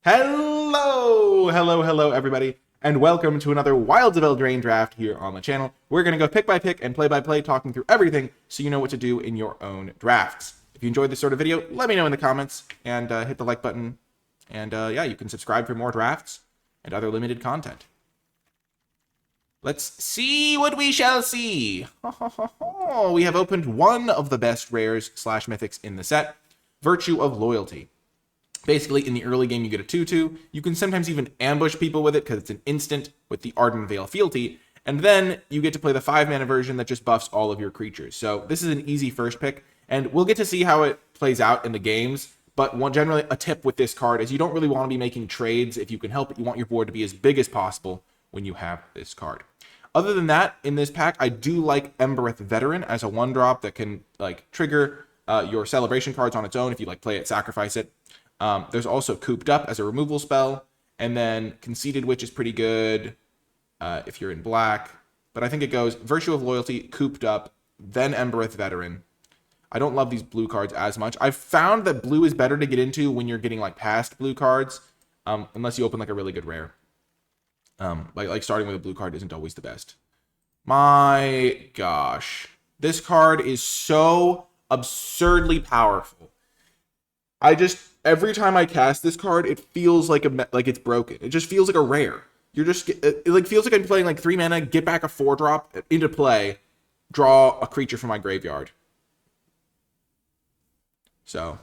Hello, everybody, and welcome to another Wilds of Eldraine draft here on the channel. We're going to go pick by pick and play by play, talking through everything so you know what to do in your own drafts. If you enjoyed this sort of video, let me know in the comments, and hit the like button, and yeah, you can subscribe for more drafts and other limited content. Let's see what we shall see. We have opened one of the best rares / mythics in the set, Virtue of Loyalty. Basically, in the early game, you get a 2/2. You can sometimes even ambush people with it because it's an instant with the Ardent Veil fealty. And then you get to play the 5-mana version that just buffs all of your creatures. So this is an easy first pick. And we'll get to see how it plays out in the games. But generally, a tip with this card is you don't really want to be making trades if you can help it. You want your board to be as big as possible when you have this card. Other than that, in this pack, I do like Embereth Veteran as a 1-drop that can trigger your celebration cards on its own if you play it, sacrifice it. There's also Cooped Up as a removal spell, and then Conceited Witch is pretty good if you're in black. But I think it goes Virtue of Loyalty, Cooped Up, then Embereth Veteran. I don't love these blue cards as much. I've found that blue is better to get into when you're getting past blue cards, unless you open a really good rare. Starting with a blue card isn't always the best. My gosh, this card is so absurdly powerful. Every time I cast this card, it feels like it's broken. It just feels like a rare. It feels like I'm playing 3 mana, get back a 4-drop into play, draw a creature from my graveyard. So,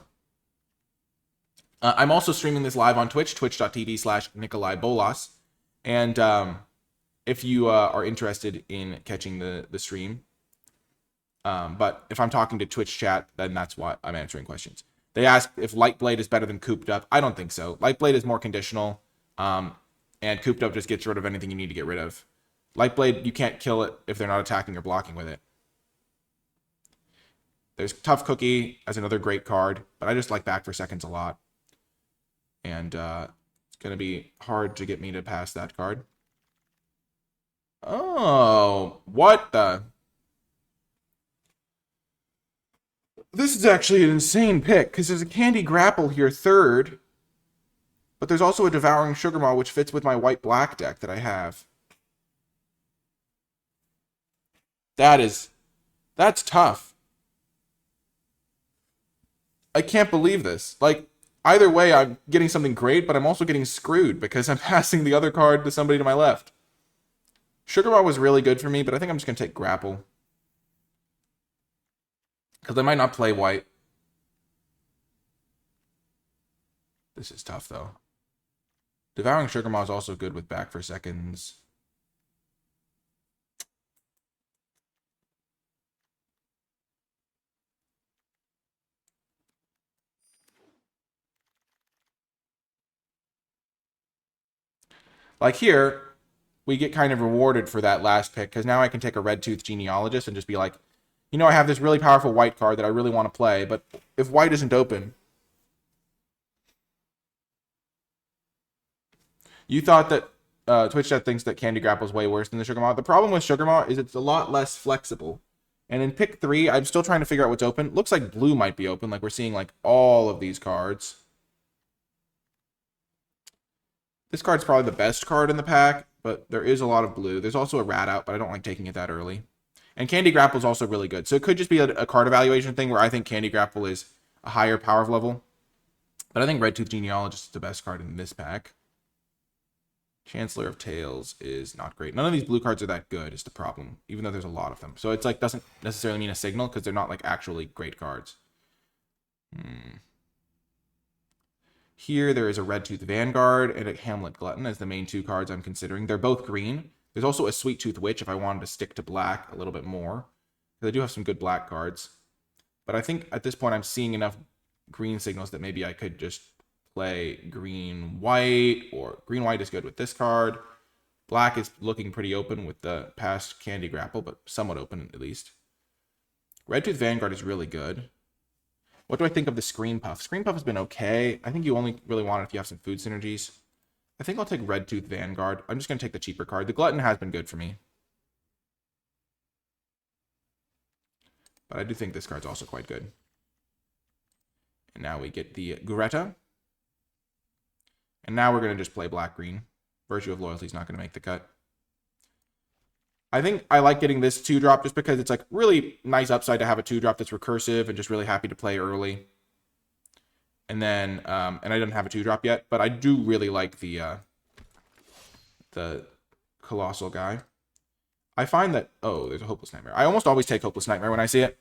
I'm also streaming this live on Twitch, twitch.tv/NicolaiBolas. And if you are interested in catching the stream, but if I'm talking to Twitch chat, then that's why I'm answering questions. They ask if Lightblade is better than Cooped Up. I don't think so. Lightblade is more conditional, and Cooped Up just gets rid of anything you need to get rid of. Lightblade, you can't kill it if they're not attacking or blocking with it. There's Tough Cookie as another great card, but I just like Back for Seconds a lot. And it's going to be hard to get me to pass that card. Oh, what the... This is actually an insane pick, because there's a Candy Grapple here third, but there's also a Devouring Sugarmaw, which fits with my white-black deck that I have. That's tough. I can't believe this. Either way, I'm getting something great, but I'm also getting screwed, because I'm passing the other card to somebody to my left. Sugarmaw was really good for me, but I think I'm just going to take Grapple. Because I might not play white. This is tough, though. Devouring Sugarmaw is also good with Back for Seconds. Here, we get kind of rewarded for that last pick, because now I can take a Red-Tooth Genealogist and just be like, you know, I have this really powerful white card that I really want to play, but if white isn't open... You thought that Twitch chat thinks that Candy Grapple is way worse than the Sugarmaw. The problem with Sugarmaw is it's a lot less flexible. And in pick 3, I'm still trying to figure out what's open. Looks like blue might be open. We're seeing all of these cards. This card's probably the best card in the pack, but there is a lot of blue. There's also a Rat Out, but I don't like taking it that early. And Candy Grapple is also really good. So it could just be a card evaluation thing where I think Candy Grapple is a higher power level. But I think Red-Tooth Genealogist is the best card in this pack. Chancellor of Tales is not great. None of these blue cards are that good is the problem, even though there's a lot of them. So it's doesn't necessarily mean a signal because they're not actually great cards. Here there is a Red-Tooth Vanguard and a Hamlet Glutton as the main 2 cards I'm considering. They're both green. There's also a Sweet Tooth Witch if I wanted to stick to black a little bit more. They do have some good black cards. But I think at this point I'm seeing enough green signals that maybe I could just play green-white, or green-white is good with this card. Black is looking pretty open with the past Candy Grapple, but somewhat open at least. Red-Tooth Vanguard is really good. What do I think of the Screen Puff? Screen Puff has been okay. I think you only really want it if you have some food synergies. I think I'll take Red-Tooth Vanguard. I'm just going to take the cheaper card. The Glutton has been good for me. But I do think this card's also quite good. And now we get the Greta. And now we're going to just play black-green. Virtue of Loyalty is not going to make the cut. I think I like getting this 2-drop just because it's like really nice upside to have a 2-drop that's recursive and just really happy to play early. And then, and I didn't have a 2-drop yet, but I do really like the Colossal guy. I find that, oh, there's a Hopeless Nightmare. I almost always take Hopeless Nightmare when I see it.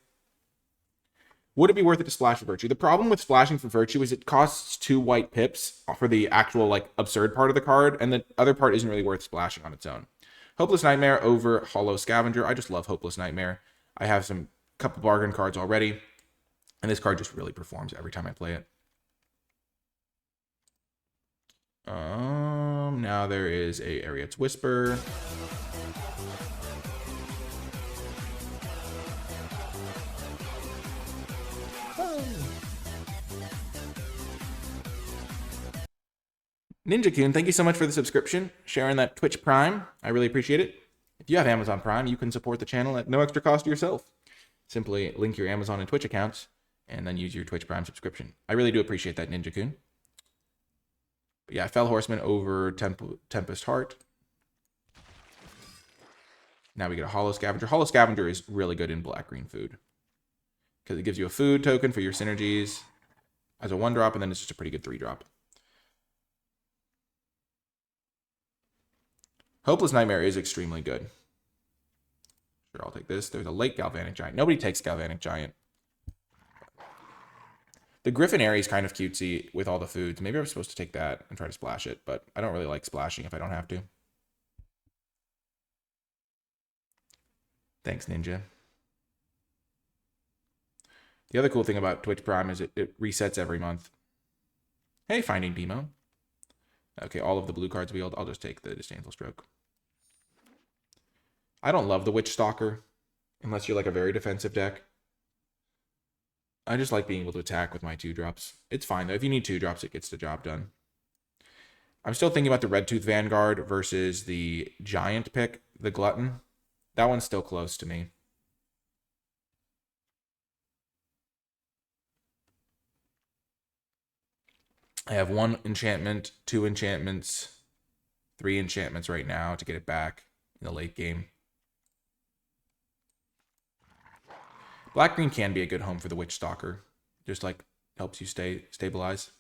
Would it be worth it to splash for Virtue? The problem with splashing for Virtue is it costs 2 white pips for the actual, like, absurd part of the card, and the other part isn't really worth splashing on its own. Hopeless Nightmare over Hollow Scavenger. I just love Hopeless Nightmare. I have some couple bargain cards already, and this card just really performs every time I play it. Now there is a Ariet's Whisper. Ninja-kun, thank you so much for the subscription, sharing that Twitch Prime. I really appreciate it. If you have Amazon Prime, you can support the channel at no extra cost to yourself. Simply link your Amazon and Twitch accounts, and then use your Twitch Prime subscription. I really do appreciate that, Ninja-kun. But yeah, Fell Horseman over Tempest Heart. Now we get a Hollow Scavenger. Hollow Scavenger is really good in black-green food, because it gives you a food token for your synergies as a 1-drop, and then it's just a pretty good 3-drop. Hopeless Nightmare is extremely good. Sure, I'll take this. There's a late Galvanic Giant. Nobody takes Galvanic Giant. The Griffinary is kind of cutesy with all the foods. Maybe I'm supposed to take that and try to splash it, but I don't really like splashing if I don't have to. Thanks, Ninja. The other cool thing about Twitch Prime is it resets every month. Hey, Finding Demo. Okay, all of the blue cards wheeled. I'll just take the Disdainful Stroke. I don't love the Witch Stalker, unless you're like a very defensive deck. I just like being able to attack with my 2-drops. It's fine, though. If you need 2-drops, it gets the job done. I'm still thinking about the Red Tooth Vanguard versus the Giant pick, the Glutton. That one's still close to me. I have 1 enchantment, 2 enchantments, 3 enchantments right now to get it back in the late game. Black-green can be a good home for the Witch Stalker. Just like helps you stabilize.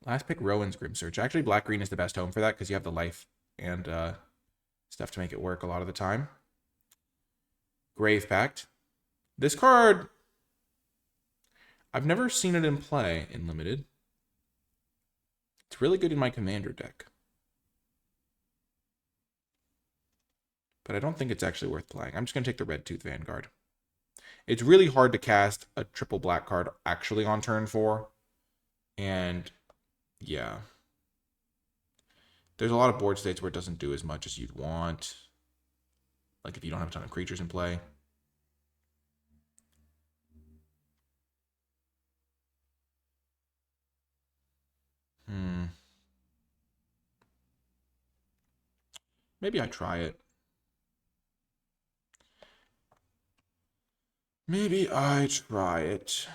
Last pick, Rowan's Grim Search. Actually, black-green is the best home for that because you have the life and stuff to make it work a lot of the time. Grave Pact. This card, I've never seen it in play in Limited. It's really good in my Commander deck. But I don't think it's actually worth playing. I'm just going to take the Red Tooth Vanguard. It's really hard to cast a triple black card actually on turn 4. And yeah. There's a lot of board states where it doesn't do as much as you'd want. Like if you don't have a ton of creatures in play. Maybe I try it. Maybe I try it.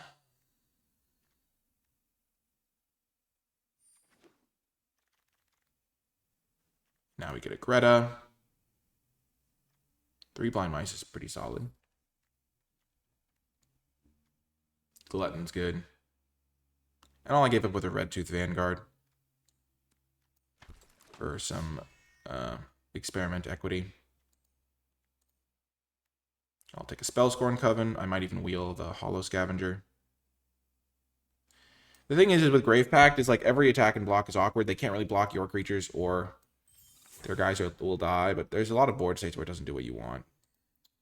Now we get a Greta. 3 Blind Mice is pretty solid. Glutton's good. And all I gave up with a Red Tooth Vanguard for some experiment equity. I'll take a Spellscorn Coven. I might even wheel the Hollow Scavenger. The thing is with Grave Pact is like every attack and block is awkward. They can't really block your creatures or their guys will die, but there's a lot of board states where it doesn't do what you want.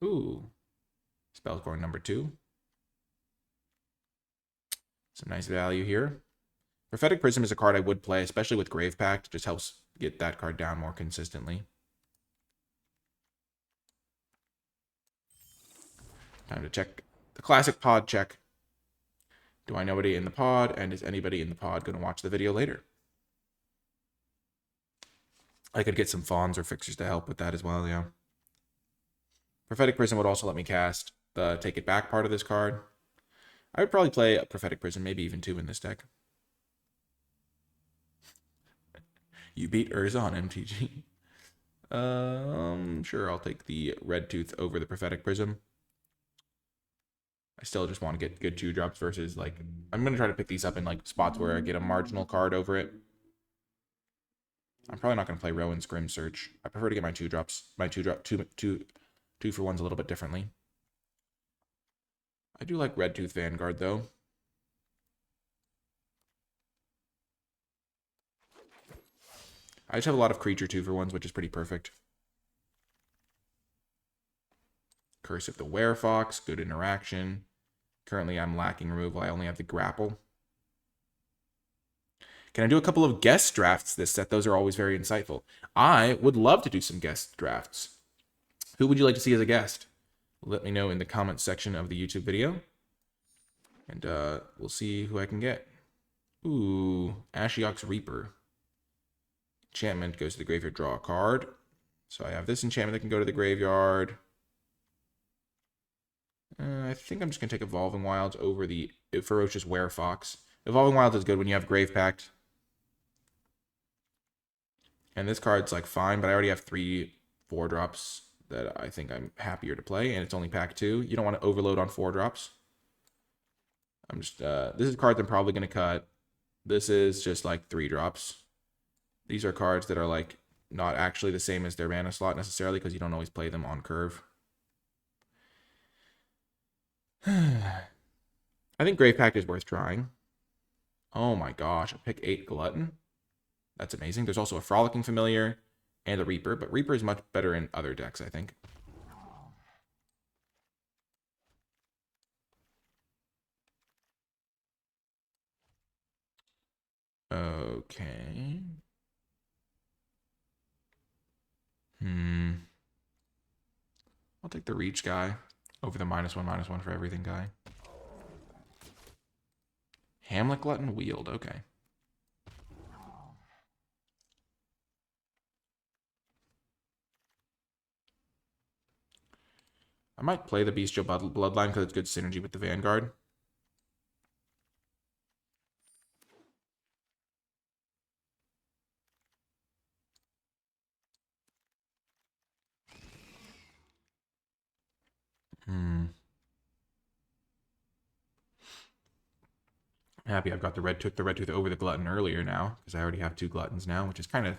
Ooh. Spellscorn number 2. Some nice value here. Prophetic Prism is a card I would play, especially with Grave Pact. It just helps get that card down more consistently. Time to check the classic pod check. Do I know anybody in the pod? And is anybody in the pod going to watch the video later? I could get some fawns or fixers to help with that as well, yeah. Prophetic Prism would also let me cast the Take It Back part of this card. I would probably play a Prophetic Prism, maybe even 2 in this deck. You beat Urza on MTG. Sure, I'll take the Red Tooth over the Prophetic Prism. I still just want to get good 2-drops versus, like, I'm going to try to pick these up in, like, spots where I get a marginal card over it. I'm probably not going to play Rowan's Grim Search. I prefer to get my 2-drops, my 2-for-1s a little bit differently. I do like Red Tooth Vanguard, though. I just have a lot of creature 2-for-1s, which is pretty perfect. Curse of the Werefox, good interaction. Currently, I'm lacking removal. I only have the Grapple. Can I do a couple of guest drafts this set? Those are always very insightful. I would love to do some guest drafts. Who would you like to see as a guest? Let me know in the comments section of the YouTube video. And we'll see who I can get. Ooh, Ashiok's Reaper. Enchantment goes to the graveyard, draw a card. So I have this enchantment that can go to the graveyard. I think I'm just going to take Evolving Wilds over the Ferocious Werefox. Evolving Wilds is good when you have Grave Pact. And this card's like fine, but I already have 3 4-drops that I think I'm happier to play, and it's only pack 2. You don't want to overload on 4-drops. I'm just, this is cards I'm probably going to cut. This is just like 3-drops. These are cards that are like not actually the same as their mana slot necessarily because you don't always play them on curve. I think Grave Pact is worth trying. Oh my gosh, a pick 8 Glutton. That's amazing. There's also a Frolicking Familiar and a Reaper, but Reaper is much better in other decks, I think. Okay. I'll take the Reach guy over the -1/-1 for everything guy. Hamlet Glutton Wield, okay. I might play the Bestial Bloodline because it's good synergy with the Vanguard. I'm happy I've got the Red Tooth over the Glutton earlier now, because I already have 2 Gluttons now, which is kind of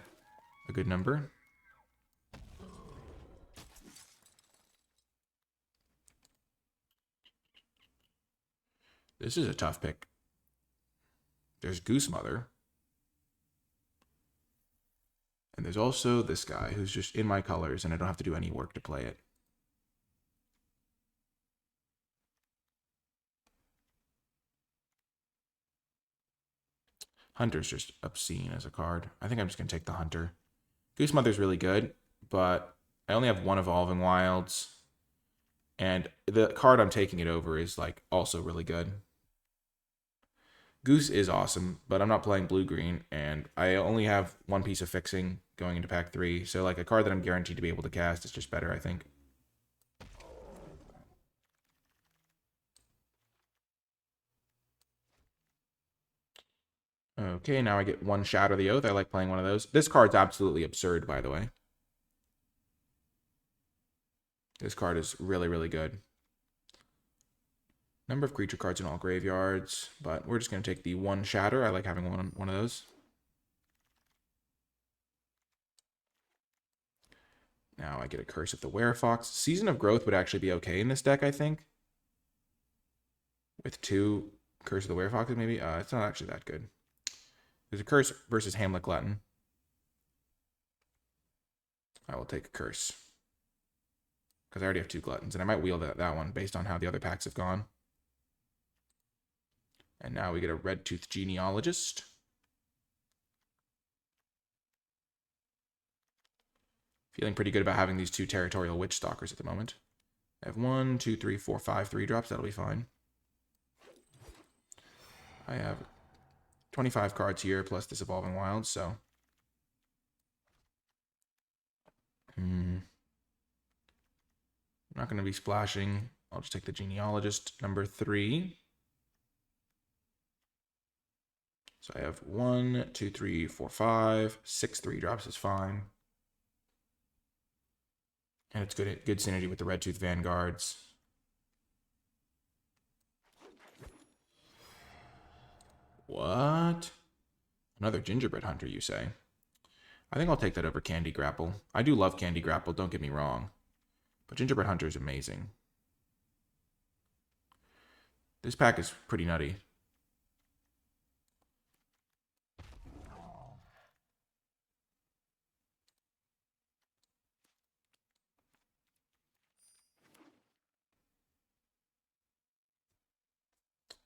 a good number. This is a tough pick. There's Goose Mother. And there's also this guy who's just in my colors, and I don't have to do any work to play it. Hunter's just obscene as a card. I think I'm just going to take the Hunter. Goose Mother's really good, but I only have 1 Evolving Wilds. And the card I'm taking it over is like also really good. Goose is awesome, but I'm not playing blue-green, and I only have 1 piece of fixing going into pack 3, so like a card that I'm guaranteed to be able to cast is just better, I think. Okay, now I get 1 Shatter the Oath. I like playing one of those. This card's absolutely absurd, by the way. This card is really, really good. Number of creature cards in all graveyards, but we're just going to take the 1 Shatter. I like having one of those. Now I get a Curse of the Werefox. Season of Growth would actually be okay in this deck, I think. With 2 Curse of the Werefoxes, maybe. It's not actually that good. There's a Curse versus Hamlet Glutton. I will take a Curse. Because I already have 2 Gluttons, and I might wheel that one based on how the other packs have gone. And now we get a Red Tooth Genealogist. Feeling pretty good about having these 2 Territorial Witch Stalkers at the moment. I have 1, 2, 3, 4, 5 3-drops. That'll be fine. I have 25 cards here plus this Evolving Wilds, so. I'm not going to be splashing. I'll just take the Genealogist, number 3. So I have 1, 2, 3, 4, 5, 6 3-drops is fine. And it's good synergy with the Red Tooth Vanguards. What? Another Gingerbread Hunter, you say? I think I'll take that over Candy Grapple. I do love Candy Grapple, don't get me wrong. But Gingerbread Hunter is amazing. This pack is pretty nutty.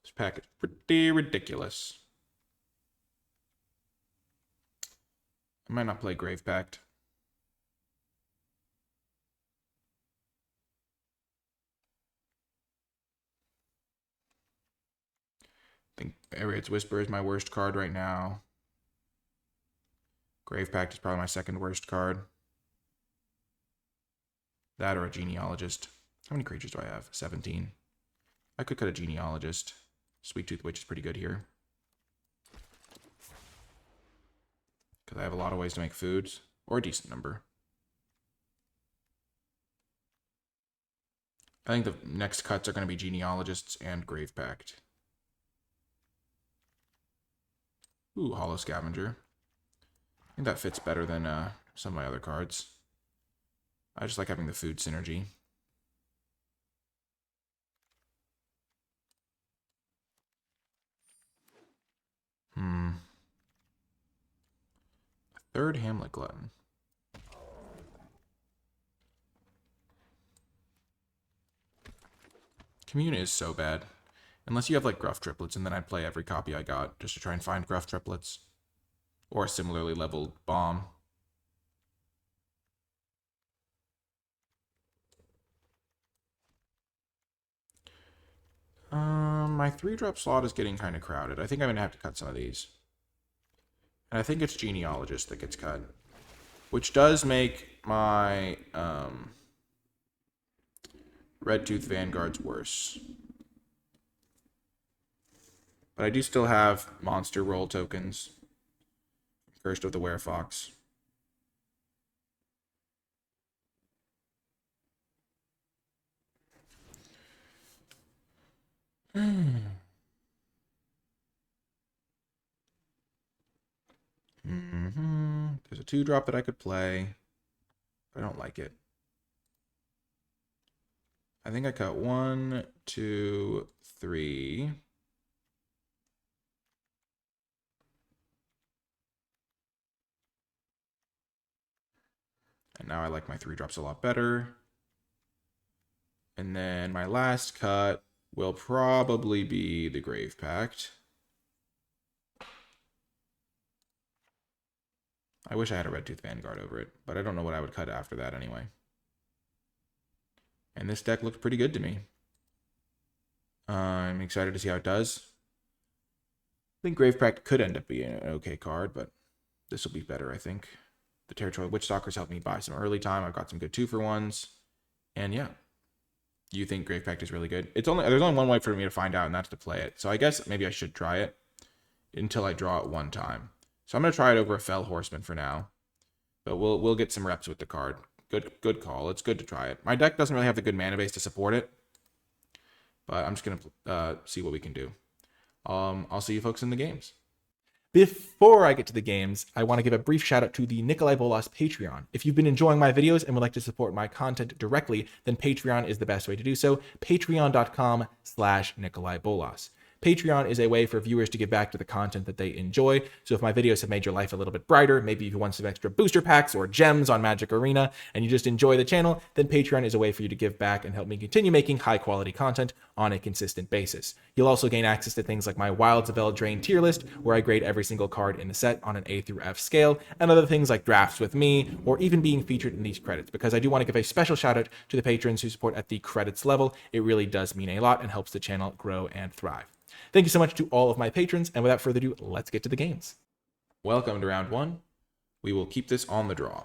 This pack is pretty ridiculous. I might not play Grave Pact. I think Ariad's Whisper is my worst card right now. Grave Pact is probably my second worst card. That or a Genealogist. How many creatures do I have? 17. I could cut a Genealogist. Sweet Tooth Witch is pretty good here. Because I have a lot of ways to make foods. Or a decent number. I think the next cuts are going to be Genealogists and Grave Pact. Ooh, Hollow Scavenger. I think that fits better than some of my other cards. I just like having the food synergy. Third Hamlet Glutton. Commune is so bad. Unless you have like Gruff Triplets, and then I'd play every copy I got just to try and find Gruff Triplets. Or a similarly leveled bomb. My 3-drop slot is getting kind of crowded. I think I'm going to have to cut some of these. And I think it's Genealogist that gets cut. Which does make my Red Tooth Vanguards worse. But I do still have monster roll tokens. Cursed of the Werefox. There's a 2-drop that I could play. But I don't like it. I think I cut 1, 2, 3. And now I like my 3-drops a lot better. And then my last cut will probably be the Grave Pact. I wish I had a Red Tooth Vanguard over it, but I don't know what I would cut after that anyway. And this deck looks pretty good to me. I'm excited to see how it does. I think Grave Pact could end up being an okay card, but this will be better, I think. The Territorial Witchstalkers helped me buy some early time. I've got some good 2-for-1s. And yeah. You think Grave Pact is really good? There's only one way for me to find out, and that's to play it. So I guess maybe I should try it until I draw it one time. So I'm going to try it over a Fell Horseman for now. But we'll get some reps with the card. Good call. It's good to try it. My deck doesn't really have the good mana base to support it. But I'm just going to see what we can do. I'll see you folks in the games. Before I get to the games, I want to give a brief shout out to the NicolaiBolas Patreon. If you've been enjoying my videos and would like to support my content directly, then Patreon is the best way to do so. Patreon.com/NicolaiBolas. Patreon is a way for viewers to give back to the content that they enjoy. So if my videos have made your life a little bit brighter, maybe you want some extra booster packs or gems on Magic Arena, and you just enjoy the channel, then Patreon is a way for you to give back and help me continue making high quality content on a consistent basis. You'll also gain access to things like my Wilds of Eldraine tier list, where I grade every single card in the set on an A through F scale, and other things like drafts with me, or even being featured in these credits, because I do want to give a special shout out to the patrons who support at the credits level. It really does mean a lot and helps the channel grow and thrive. Thank you so much to all of my patrons, and without further ado, let's get to the games. Welcome to round 1. We will keep this on the draw.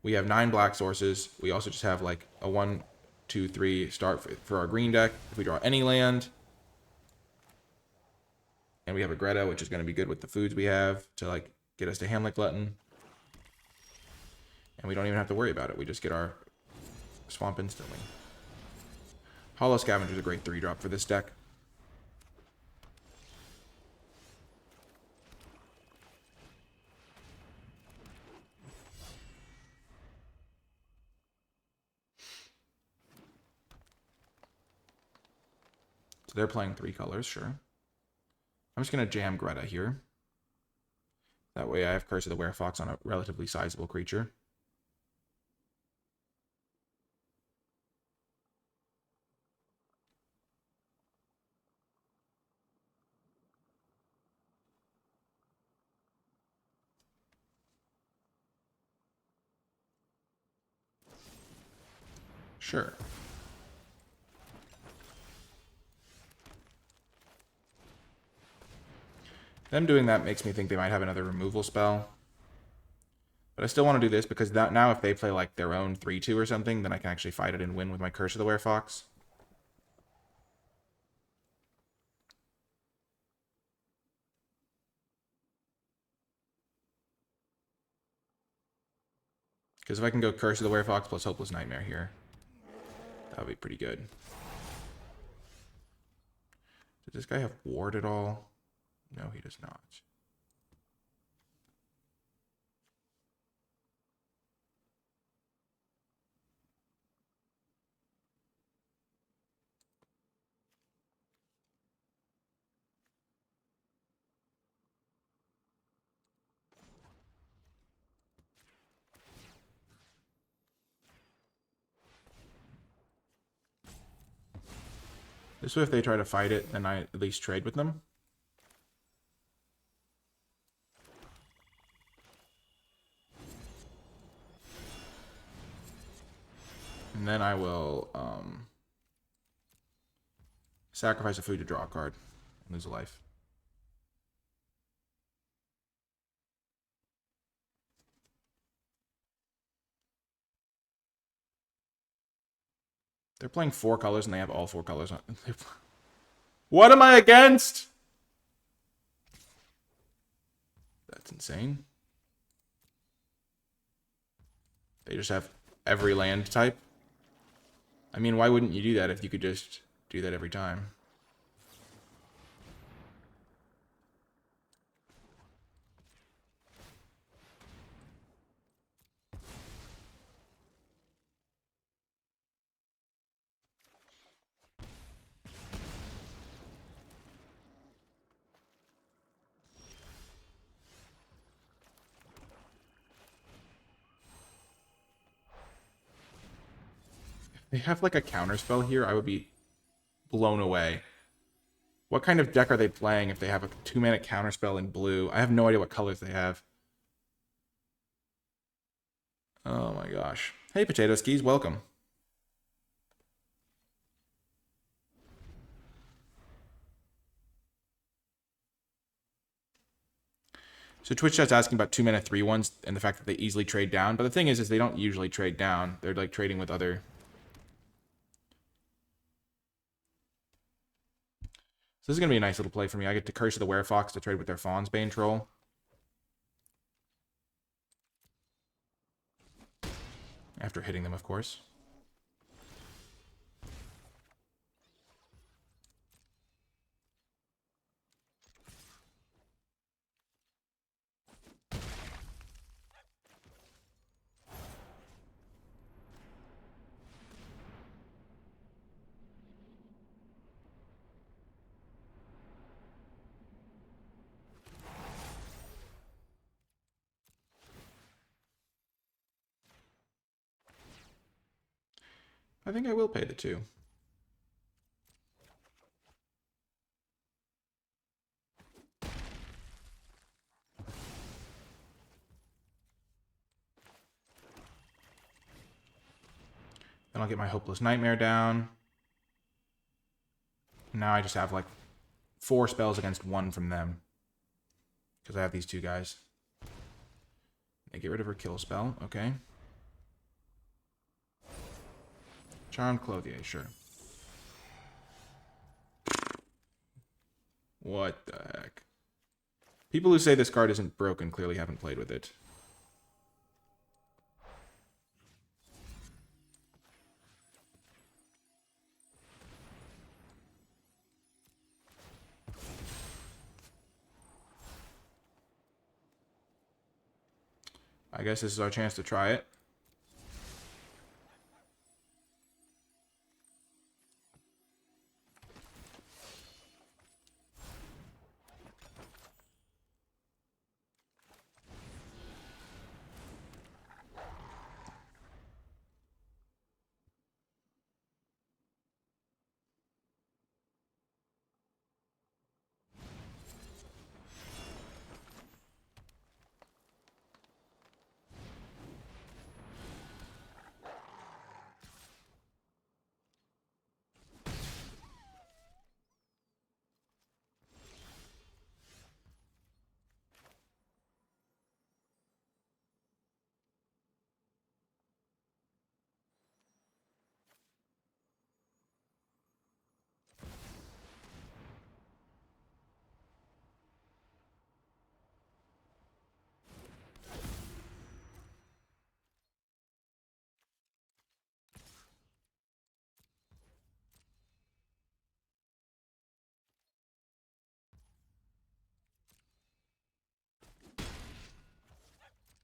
We have 9 black sources. We also just have like a 1, 2, 3 start for our green deck. If we draw any land, And we have a Greta, which is going to be good with the foods we have to like get us to Hamlet Glutton. And we don't even have to worry about it. We just get our swamp instantly. Hollow Scavenger is a great 3-drop for this deck. So they're playing 3 colors, sure. I'm just going to jam Greta here. That way I have Curse of the Werefox on a relatively sizable creature. Sure. Them doing that makes me think they might have another removal spell. But I still want to do this because now if they play like their own 3-2 or something, then I can actually fight it and win with my Curse of the Werefox. Because if I can go Curse of the Werefox plus Hopeless Nightmare here, that would be pretty good. Does this guy have Ward at all? No, he does not. This way, if they try to fight it, then I at least trade with them. And then I will sacrifice a food to draw a card and lose a life. They're playing 4 colors and they have all 4 colors on. What am I against? That's insane. They just have every land type. I mean, why wouldn't you do that if you could just do that every time? They have like a counterspell here, I would be blown away. What kind of deck are they playing if they have a 2-mana counterspell in blue? I have no idea what colors they have. Oh my gosh. Hey, Potato Skis, welcome. So Twitch chat's asking about 2-mana 3/1s and the fact that they easily trade down. But the thing is they don't usually trade down. They're like trading with other... So this is going to be a nice little play for me. I get to Curse of the Werefox to trade with their Fawn's Bane Troll. After hitting them, of course. I think I will pay the 2. Then I'll get my Hopeless Nightmare down. Now I just have like 4 spells against 1 from them. Because I have these 2 guys. They get rid of her kill spell, okay. Charmed Clothier, sure. What the heck? People who say this card isn't broken clearly haven't played with it. I guess this is our chance to try it.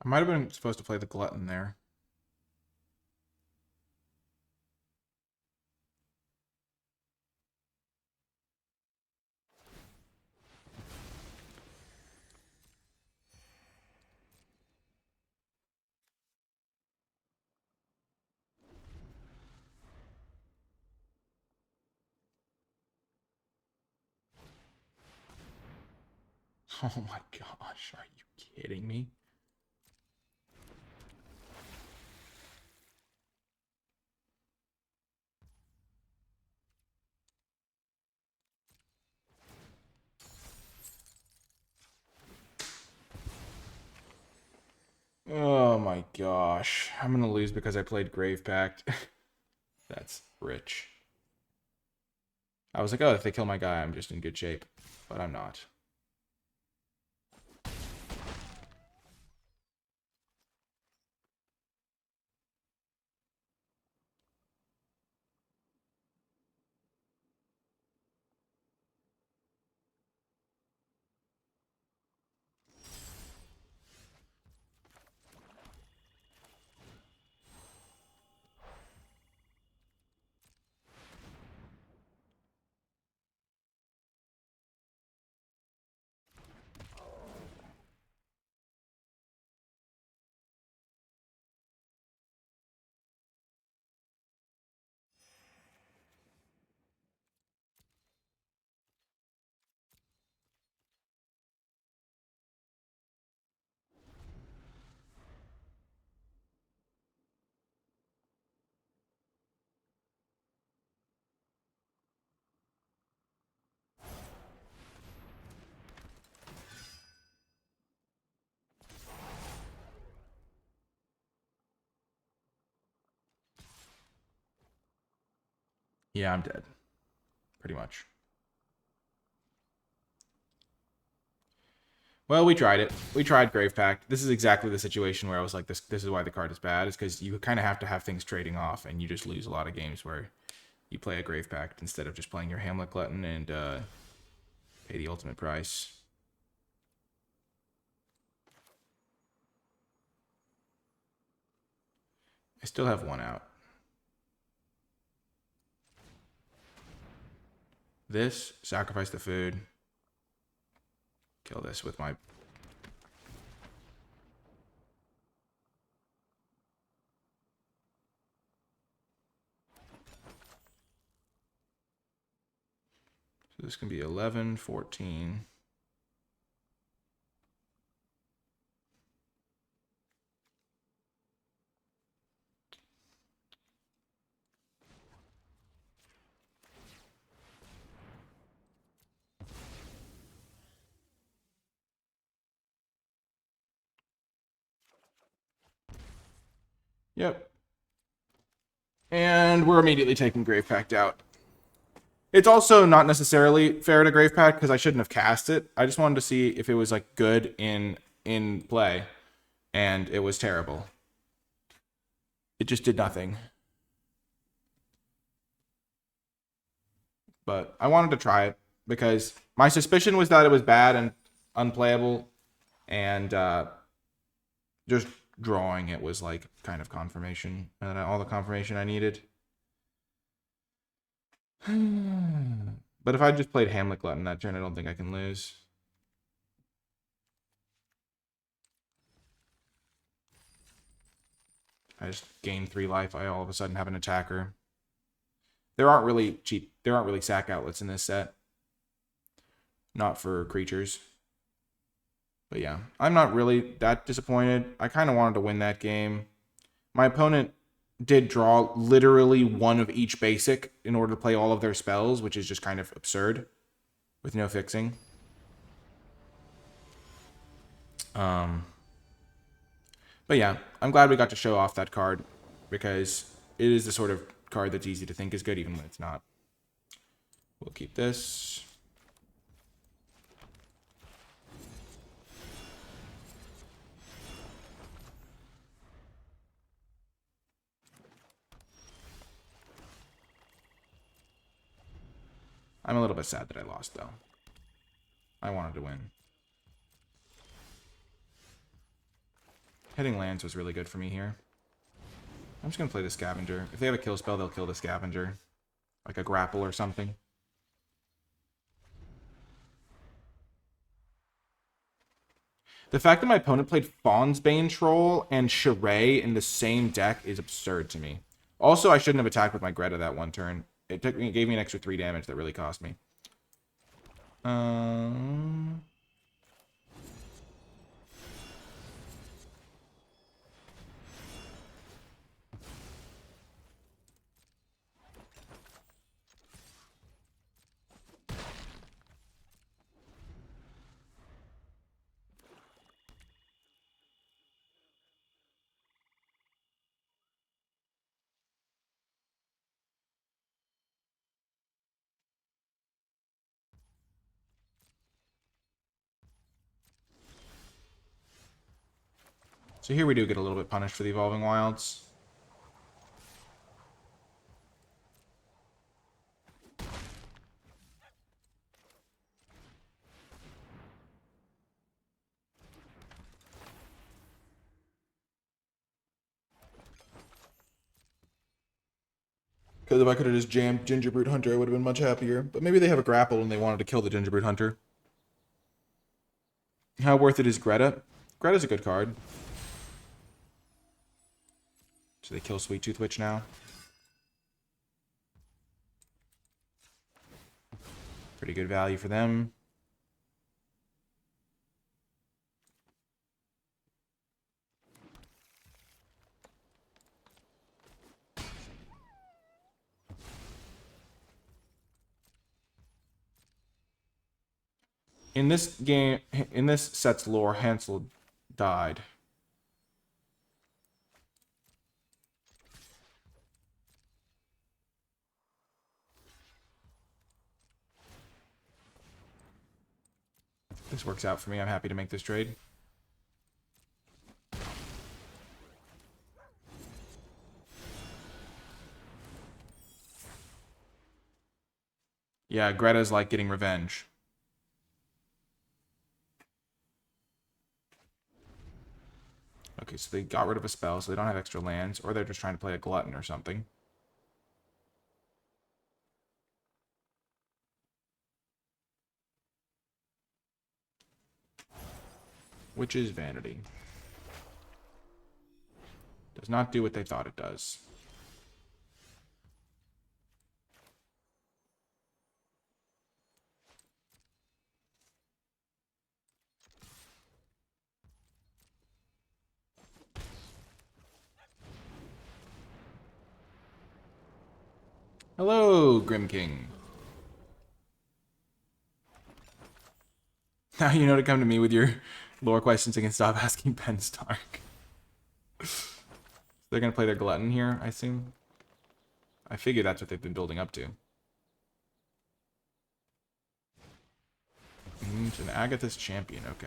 I might have been supposed to play the Glutton there. Oh my gosh, are you kidding me? Oh my gosh. I'm gonna lose because I played Grave Pact. That's rich. I was like, oh, if they kill my guy, I'm just in good shape. But I'm not. Yeah, I'm dead. Pretty much. Well, we tried it. We tried Grave Pact. This is exactly the situation where I was like, this is why the card is bad, is because you kind of have to have things trading off, and you just lose a lot of games where you play a Grave Pact instead of just playing your Hamlet Glutton and pay the ultimate price. I still have one out. This, sacrifice the food. Kill this with my... So this can be 11, 14... Yep. And we're immediately taking Grave Pact out. It's also not necessarily fair to Grave Pact because I shouldn't have cast it. I just wanted to see if it was like good in play, and it was terrible. It just did nothing. But I wanted to try it because my suspicion was that it was bad and unplayable, and just drawing it was like kind of confirmation, and all the confirmation I needed. But if I just played Hamlet Glutton that turn, I don't think I can lose. I just gain 3 life. I all of a sudden have an attacker. There aren't really sack outlets in this set. Not for creatures. But yeah, I'm not really that disappointed. I kind of wanted to win that game. My opponent did draw literally one of each basic in order to play all of their spells, which is just kind of absurd with no fixing. But yeah, I'm glad we got to show off that card because it is the sort of card that's easy to think is good even when it's not. We'll keep this. I'm a little bit sad that I lost, though. I wanted to win. Hitting lands was really good for me here. I'm just going to play the Scavenger. If they have a kill spell, they'll kill the Scavenger. Like a grapple or something. The fact that my opponent played Fawnsbane Troll and Charade in the same deck is absurd to me. Also, I shouldn't have attacked with my Greta that one turn. It gave me an extra 3 damage that really cost me. So here we do get a little bit punished for the Evolving Wilds. Because if I could have just jammed Gingerbrute Hunter, I would have been much happier. But maybe they have a grapple and they wanted to kill the Gingerbrute Hunter. How worth it is Greta? Greta's a good card. So they kill Sweet Tooth Witch now. Pretty good value for them. In this game, in this set's lore, Hansel died. This works out for me. I'm happy to make this trade. Yeah, Greta's like getting revenge. Okay, so they got rid of a spell, so they don't have extra lands, or they're just trying to play a glutton or something. Which is vanity. Does not do what they thought it does. Hello, Grim King. Now you know to come to me with your lore questions and can stop asking Ben Stark. They're going to play their glutton here, I assume. I figure that's what they've been building up to. Giant and Agatha's Champion. Okay.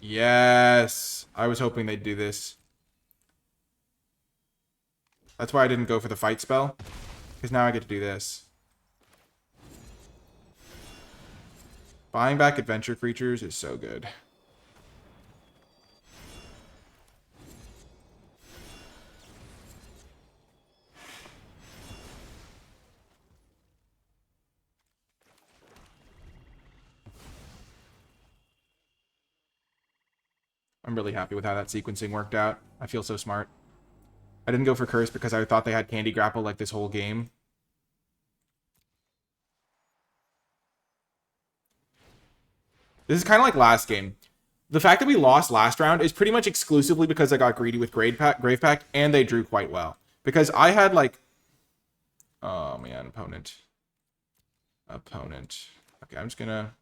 Yes! I was hoping they'd do this. That's why I didn't go for the fight spell. Because now I get to do this. Buying back adventure creatures is so good. I'm really happy with how that sequencing worked out. I feel so smart. I didn't go for Curse because I thought they had Candy Grapple like this whole game. This is kind of like last game. The fact that we lost last round is pretty much exclusively because I got greedy with Grave Pact, and they drew quite well. Because I had like... Oh man, opponent. Okay, I'm just gonna...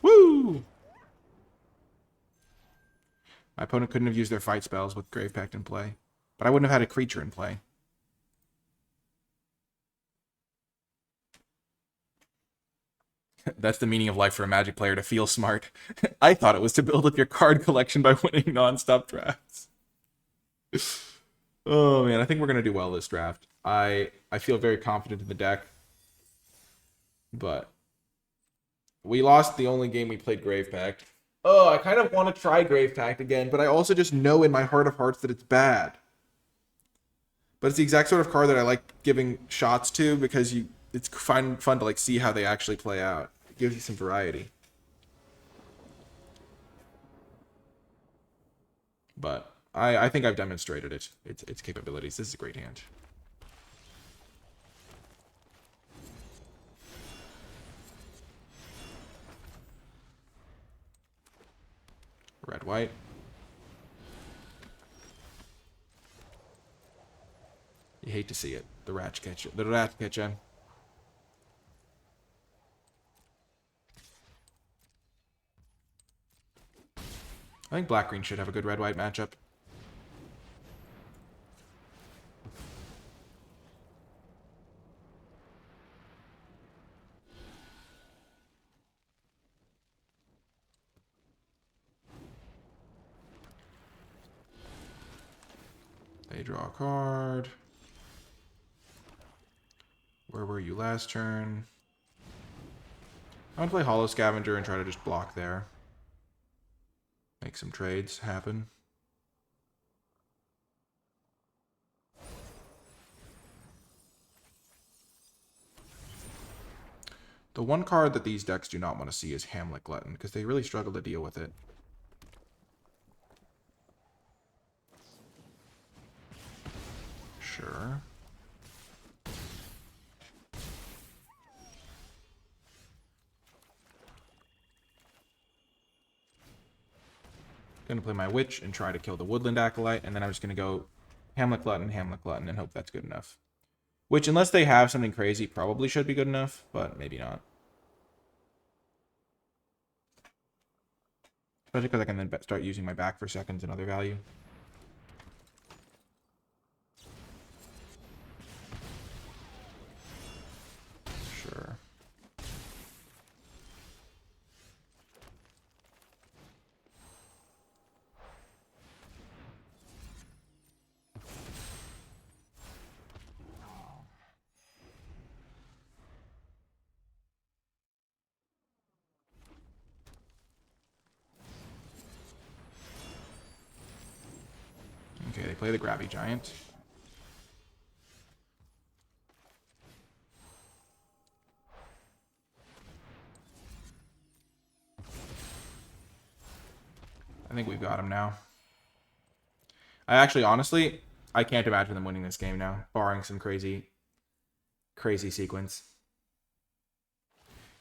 Woo! My opponent couldn't have used their fight spells with Grave Pact in play. But I wouldn't have had a creature in play. That's the meaning of life for a Magic player, to feel smart. I thought it was to build up your card collection by winning non-stop drafts. Oh man, I think we're going to do well this draft. I feel very confident in the deck. But we lost the only game we played Grave Pact. Oh, I kind of want to try Grave Pact again, but I also just know in my heart of hearts that it's bad. But it's the exact sort of card that I like giving shots to because it's fun to like see how they actually play out. It gives you some variety. But I think I've demonstrated its capabilities. This is a great hand. Red, white. You hate to see it. The rat catcher. The rat catcher. I think black-green should have a good red-white matchup. They draw a card. Where were you last turn? I'm going to play Hollow Scavenger and try to just block there. Make some trades happen. The one card that these decks do not want to see is Hamlet Glutton, because they really struggle to deal with it. Sure. Gonna play my Witch and try to kill the Woodland Acolyte, and then I'm just gonna go Hamlet Glutton, and hope that's good enough. Which, unless they have something crazy, probably should be good enough, but maybe not. Especially because I can then start using my back for seconds and other value. Sure. Okay, they play the Grabby Giant. I think we've got him now. I actually, honestly, I can't imagine them winning this game now, barring some crazy sequence.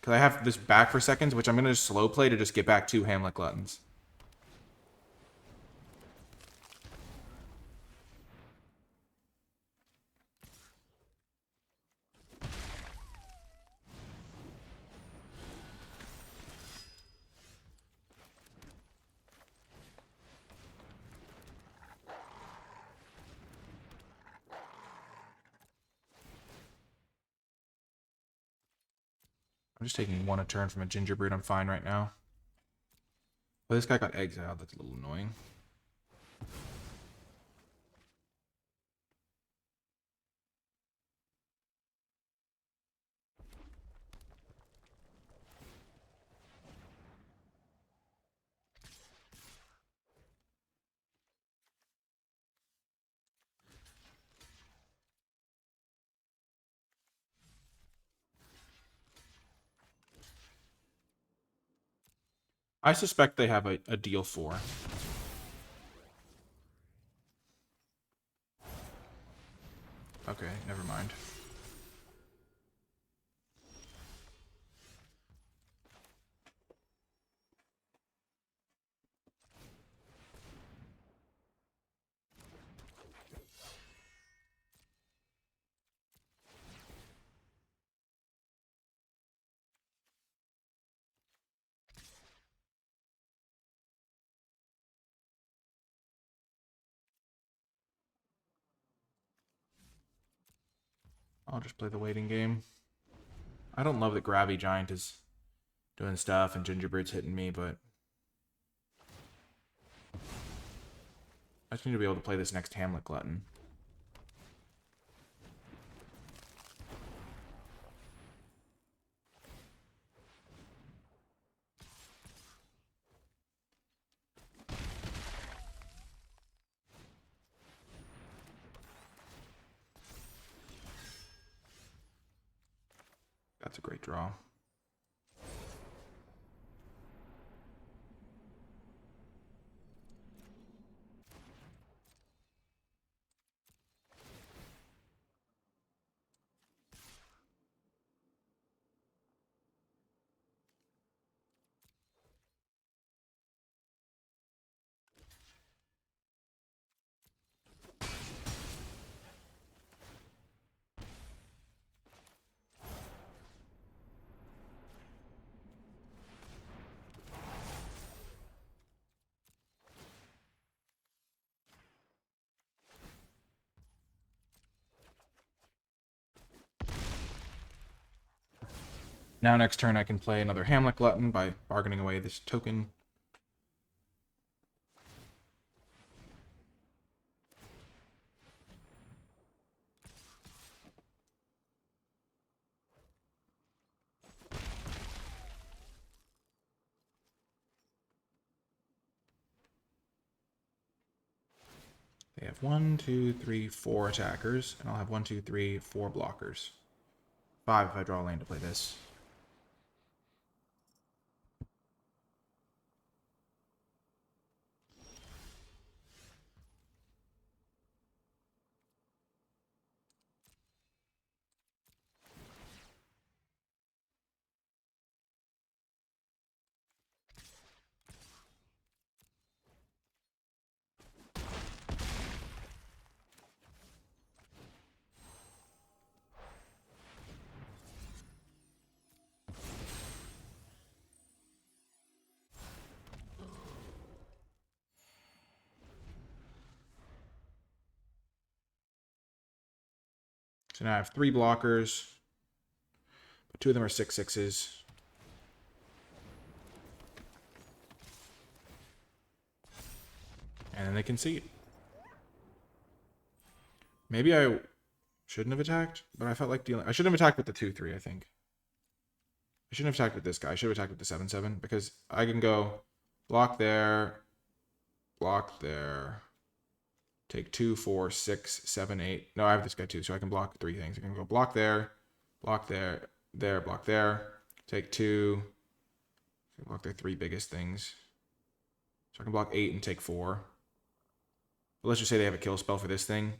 Because I have this back for seconds, which I'm going to just slow play to just get back 2 Hamlet Gluttons. I'm just taking 1 a turn from a Gingerbread. I'm fine right now. But this guy got exiled. That's a little annoying. I suspect they have a deal 4. Okay, never mind. I'll just play the waiting game. I don't love that Grabby Giant is doing stuff and Gingerbread's hitting me, but I just need to be able to play this next Hamlet Glutton. That's a great draw. Now next turn I can play another Hamlet Glutton by bargaining away this token. They have 1, 2, 3, 4 attackers, and I'll have 1, 2, 3, 4 blockers. 5 if I draw a land to play this. So now I have 3 blockers, but 2 of them are 6/6s. And then they concede. Maybe I shouldn't have attacked, but I felt like dealing. I shouldn't have attacked with the 2/3, I think. I shouldn't have attacked with this guy. I should have attacked with the 7/7 because I can go block there, take 2, 4, 6, 7, 8. No, I have this guy too, so I can block 3 things. I can go block there, block there, block there. Take 2. Block their 3 biggest things. So I can block 8 and take 4. But let's just say they have a kill spell for this thing.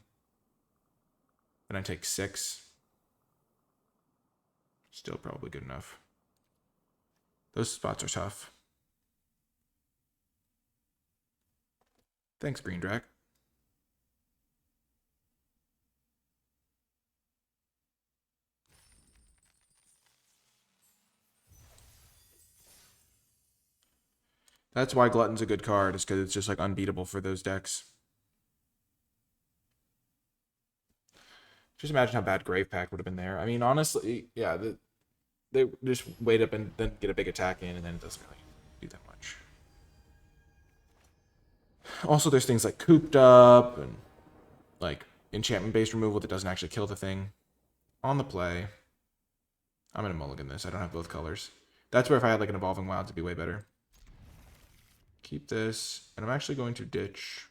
Then I take 6. Still probably good enough. Those spots are tough. Thanks, Green Drac. That's why Glutton's a good card, is because it's just like unbeatable for those decks. Just imagine how bad Grave Pact would have been there. I mean, honestly, yeah, they just wait up and then get a big attack in, and then it doesn't really do that much. Also, there's things like Cooped Up and like enchantment-based removal that doesn't actually kill the thing. On the play, I'm gonna mulligan this. I don't have both colors. That's where if I had like an Evolving Wild, it'd be way better. Keep this, and I'm actually going to ditch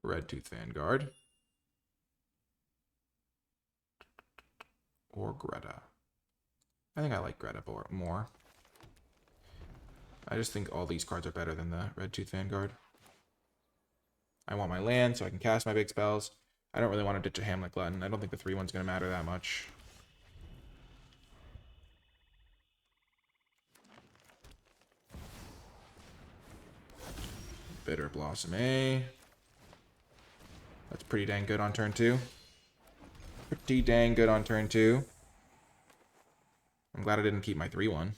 Red Tooth Vanguard or Greta. I think I like Greta more. I just think all these cards are better than the Red Tooth Vanguard. I want my land so I can cast my big spells. I don't really want to ditch a Hamlet Glutton. I don't think the 3-1's going to matter that much. Bitter Blossom A. That's pretty dang good on turn 2. Pretty dang good on turn 2. I'm glad I didn't keep my 3-1.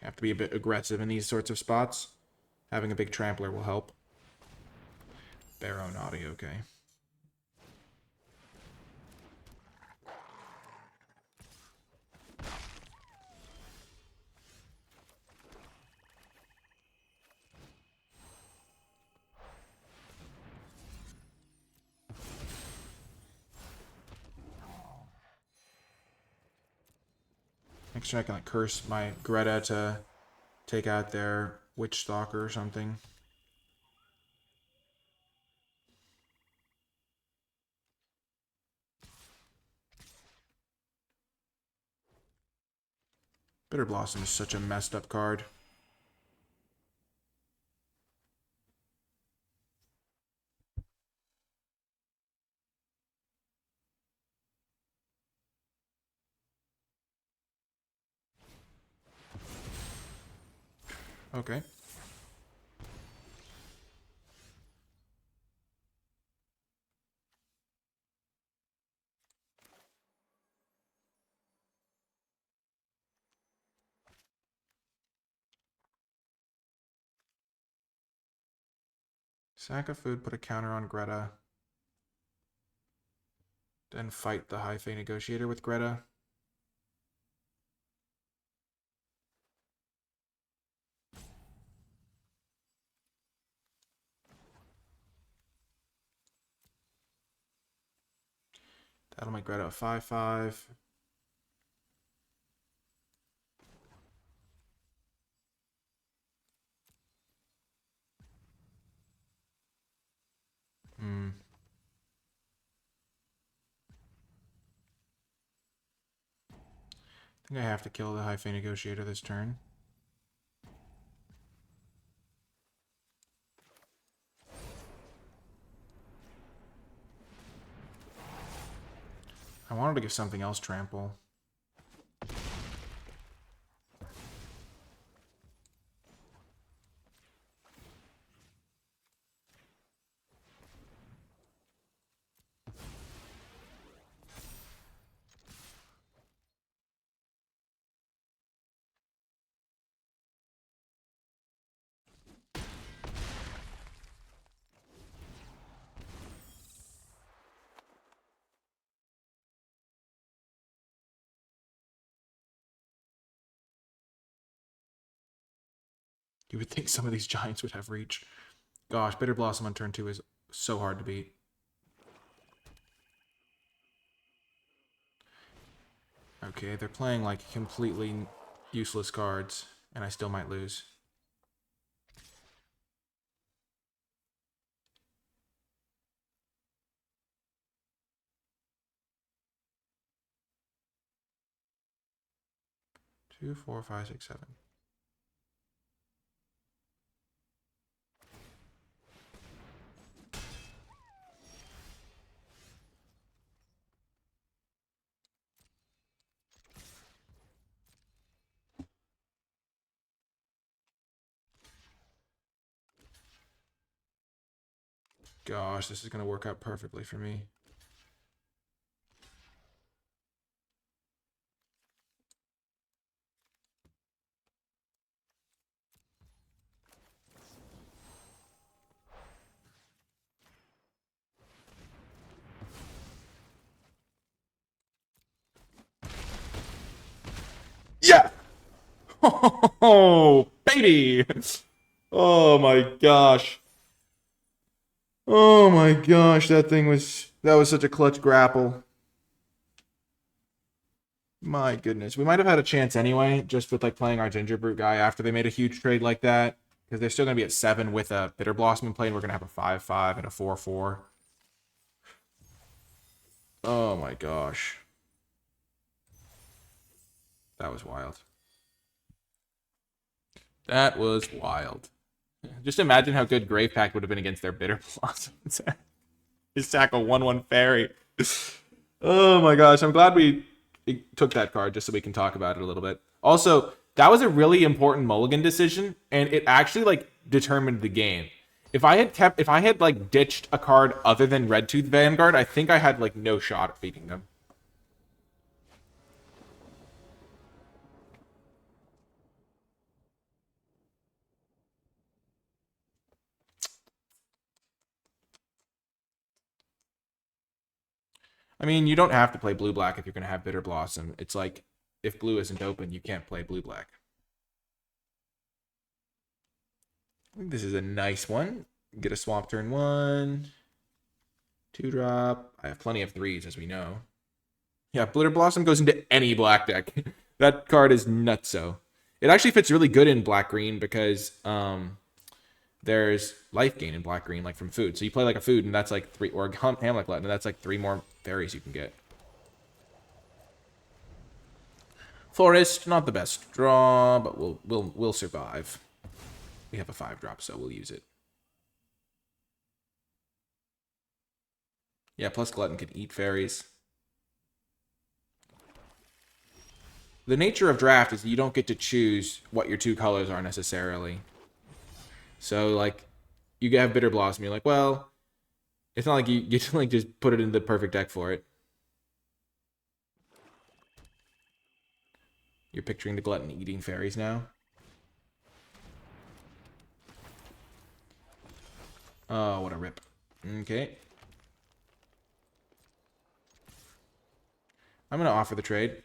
Have to be a bit aggressive in these sorts of spots. Having a big trampler will help. Barrow Naughty, okay. Next turn I can like curse my Greta to take out their Witch Stalker or something. Bitter Blossom is such a messed up card. Okay. Sack of food, put a counter on Greta. Then fight the High Fae Negotiator with Greta. That'll make Greta a 5/5. I think I have to kill the High Fae Negotiator this turn. I wanted to give something else trample. You would think some of these giants would have reach. Gosh, Bitter Blossom on turn 2 is so hard to beat. Okay, they're playing like completely useless cards, and I still might lose. Two, four, five, six, seven. Gosh, this is going to work out perfectly for me. Yeah! Oh, baby! Oh my gosh. Oh my gosh, that was such a clutch grapple. My goodness. We might have had a chance anyway, just with like playing our Ginger Brute guy after they made a huge trade like that. Because they're still going to be at 7 with a Bitter Blossom in play, and we're going to have a 5-5 and a 4-4. Oh my gosh. That was wild. That was wild. Just imagine how good Grave Pact would have been against their Bitter Blossom. Just sack a 1/1 fairy. Oh my gosh, I'm glad we took that card just so we can talk about it a little bit. Also, that was a really important mulligan decision, and it actually like determined the game. If I had like ditched a card other than Red Tooth Vanguard, I think I had like no shot at beating them. I mean, you don't have to play blue-black if you're going to have Bitter Blossom. It's like, if blue isn't open, you can't play blue-black. I think this is a nice one. Get a swamp turn 1. 2-drop. I have plenty of 3s, as we know. Yeah, Bitter Blossom goes into any black deck. That card is nutso. It actually fits really good in black-green because there's life gain in black-green, like from food. So you play like a food, and that's like 3, or Hamlet Glutton, and that's like 3 more fairies you can get. Forest, not the best draw, but we'll survive. We have a 5-drop, so we'll use it. Yeah, plus Glutton can eat fairies. The nature of draft is you don't get to choose what your 2 colors are necessarily. So, like, you have Bitter Blossom, you're like, well, it's not like you get to, like, just put it in the perfect deck for it. You're picturing the Glutton eating fairies now. Oh, what a rip. Okay. I'm going to offer the trade.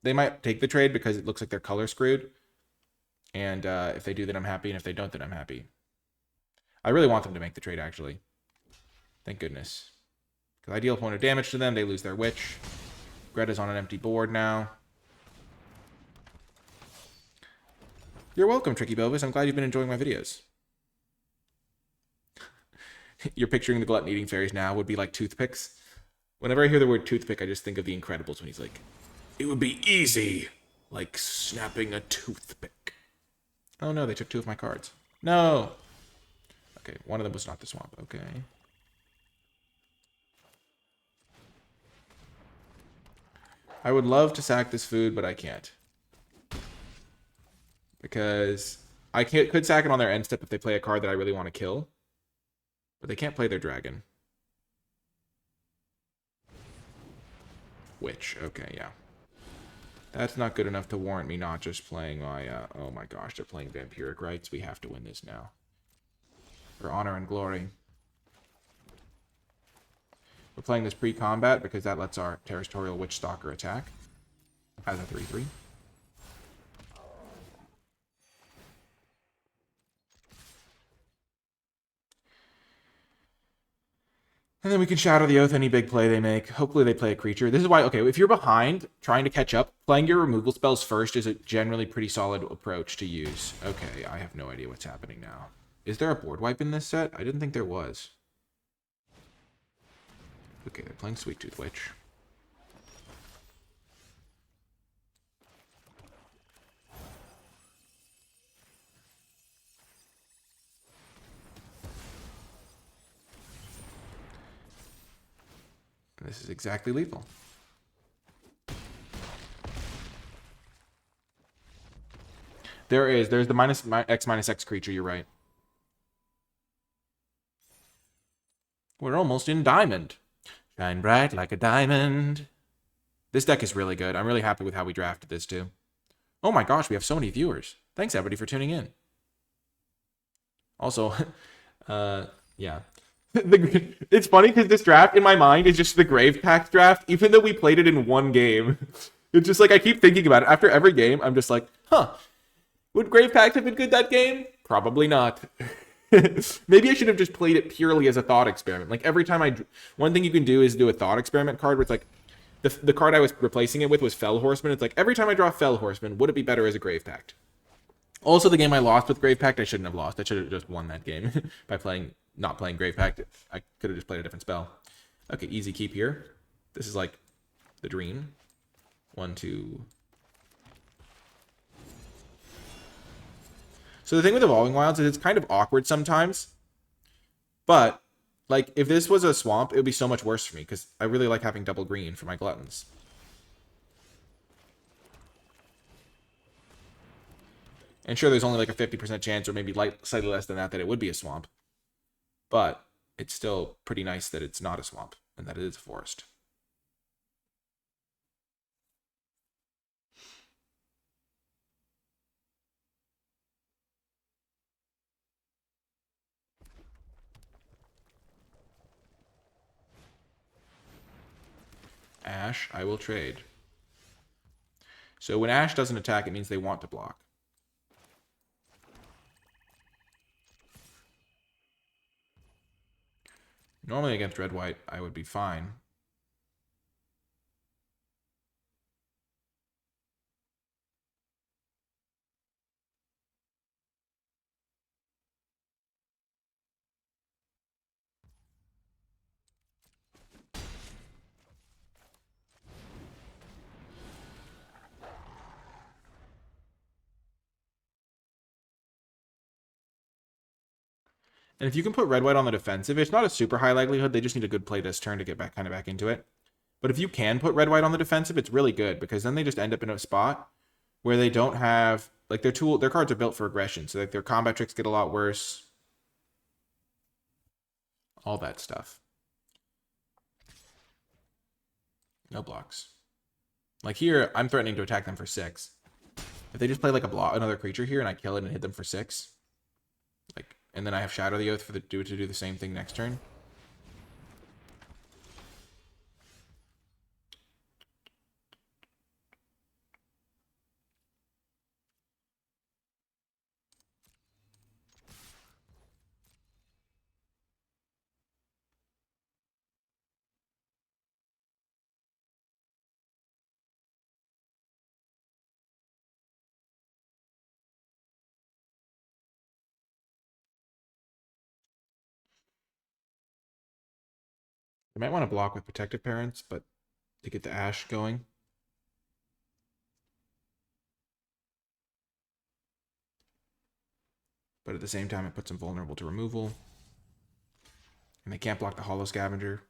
They might take the trade because it looks like they're color screwed. And if they do, then I'm happy. And if they don't, then I'm happy. I really want them to make the trade, actually. Thank goodness. Because I deal a point of damage to them. They lose their witch. Greta's on an empty board now. You're welcome, Tricky Belvis. I'm glad you've been enjoying my videos. You're picturing the Glutton eating fairies now would be like toothpicks. Whenever I hear the word toothpick, I just think of The Incredibles when he's like, it would be easy, like snapping a toothpick. Oh no, they took 2 of my cards. No! Okay, one of them was not the swamp. Okay. I would love to sack this food, but I can't. Because I could sack it on their end step if they play a card that I really want to kill. But they can't play their dragon. Witch. Okay, yeah. That's not good enough to warrant me not just playing my... oh my gosh, they're playing Vampiric Rites. We have to win this now. For honor and glory. We're playing this pre-combat because that lets our Territorial Witch Stalker attack. As a 3/3. And then we can Shadow the Oath any big play they make. Hopefully they play a creature. This is why, okay, if you're behind, trying to catch up, playing your removal spells first is a generally pretty solid approach to use. Okay, I have no idea what's happening now. Is there a board wipe in this set? I didn't think there was. Okay, they're playing Sweet Tooth Witch. This is exactly lethal. There's the X creature, you're right. We're almost in diamond. Shine bright like a diamond. This deck is really good. I'm really happy with how we drafted this too. Oh my gosh, we have so many viewers. Thanks everybody for tuning in. Also, yeah. It's funny because this draft in my mind is just the Grave Pact draft, even though we played it in one game. It's just like I keep thinking about it. After every game, I'm just like, huh, would Grave Pact have been good that game? Probably not. Maybe I should have just played it purely as a thought experiment. Like every time one thing you can do is do a thought experiment card where it's like, the card I was replacing it with was Fell Horseman. It's like every time I draw Fell Horseman, would it be better as a Grave Pact? Also, the game I lost with Grave Pact, I shouldn't have lost. I should have just won that game by not playing Grave Pact. I could have just played a different spell. Okay, easy keep here. This is like the dream. 1, 2. So the thing with Evolving Wilds is it's kind of awkward sometimes. But, like, if this was a swamp, it would be so much worse for me because I really like having double green for my Gluttons. And sure, there's only like a 50% chance, or maybe slightly less than that it would be a swamp. But it's still pretty nice that it's not a swamp, and that it is a forest. Ash, I will trade. So when Ash doesn't attack, it means they want to block. Normally against red-white, I would be fine. And if you can put red-white on the defensive, it's not a super high likelihood. They just need a good play this turn to get back into it. But if you can put red-white on the defensive, it's really good because then they just end up in a spot where they don't have, like, their cards are built for aggression, so like their combat tricks get a lot worse. All that stuff. No blocks. Like here, I'm threatening to attack them for 6. If they just play like another creature here and I kill it and hit them for 6, like, and then I have Shadow the Oath to do the same thing next turn. I might want to block with Protective Parents, but to get the Ash going. But at the same time, it puts them vulnerable to removal. And they can't block the Hollow Scavenger.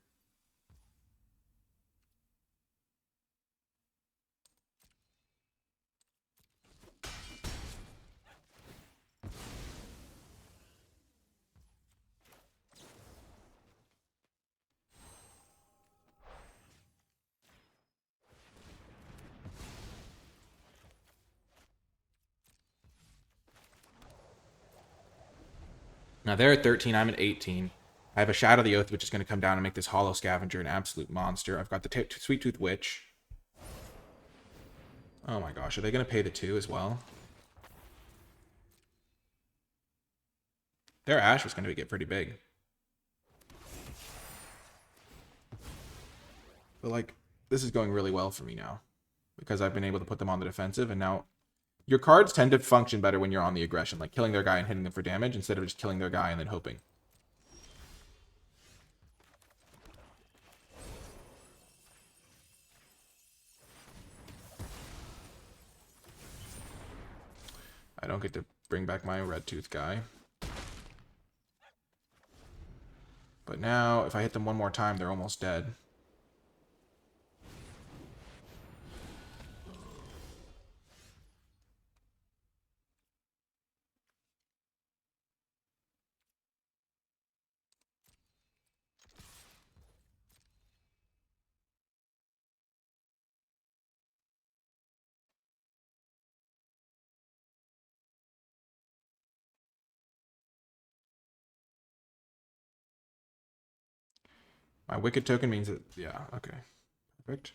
Now they're at 13, I'm at 18. I have a Shadow the Oath, which is going to come down and make this Hollow Scavenger an absolute monster. I've got the Sweet Tooth Witch. Oh my gosh, are they going to pay the 2 as well? Their Ash was going to get pretty big. But, like, this is going really well for me now. Because I've been able to put them on the defensive, and now... Your cards tend to function better when you're on the aggression, like killing their guy and hitting them for damage, instead of just killing their guy and then hoping. I don't get to bring back my red tooth guy. But now, if I hit them one more time, they're almost dead. My Wicked token means that... Yeah, okay. Perfect.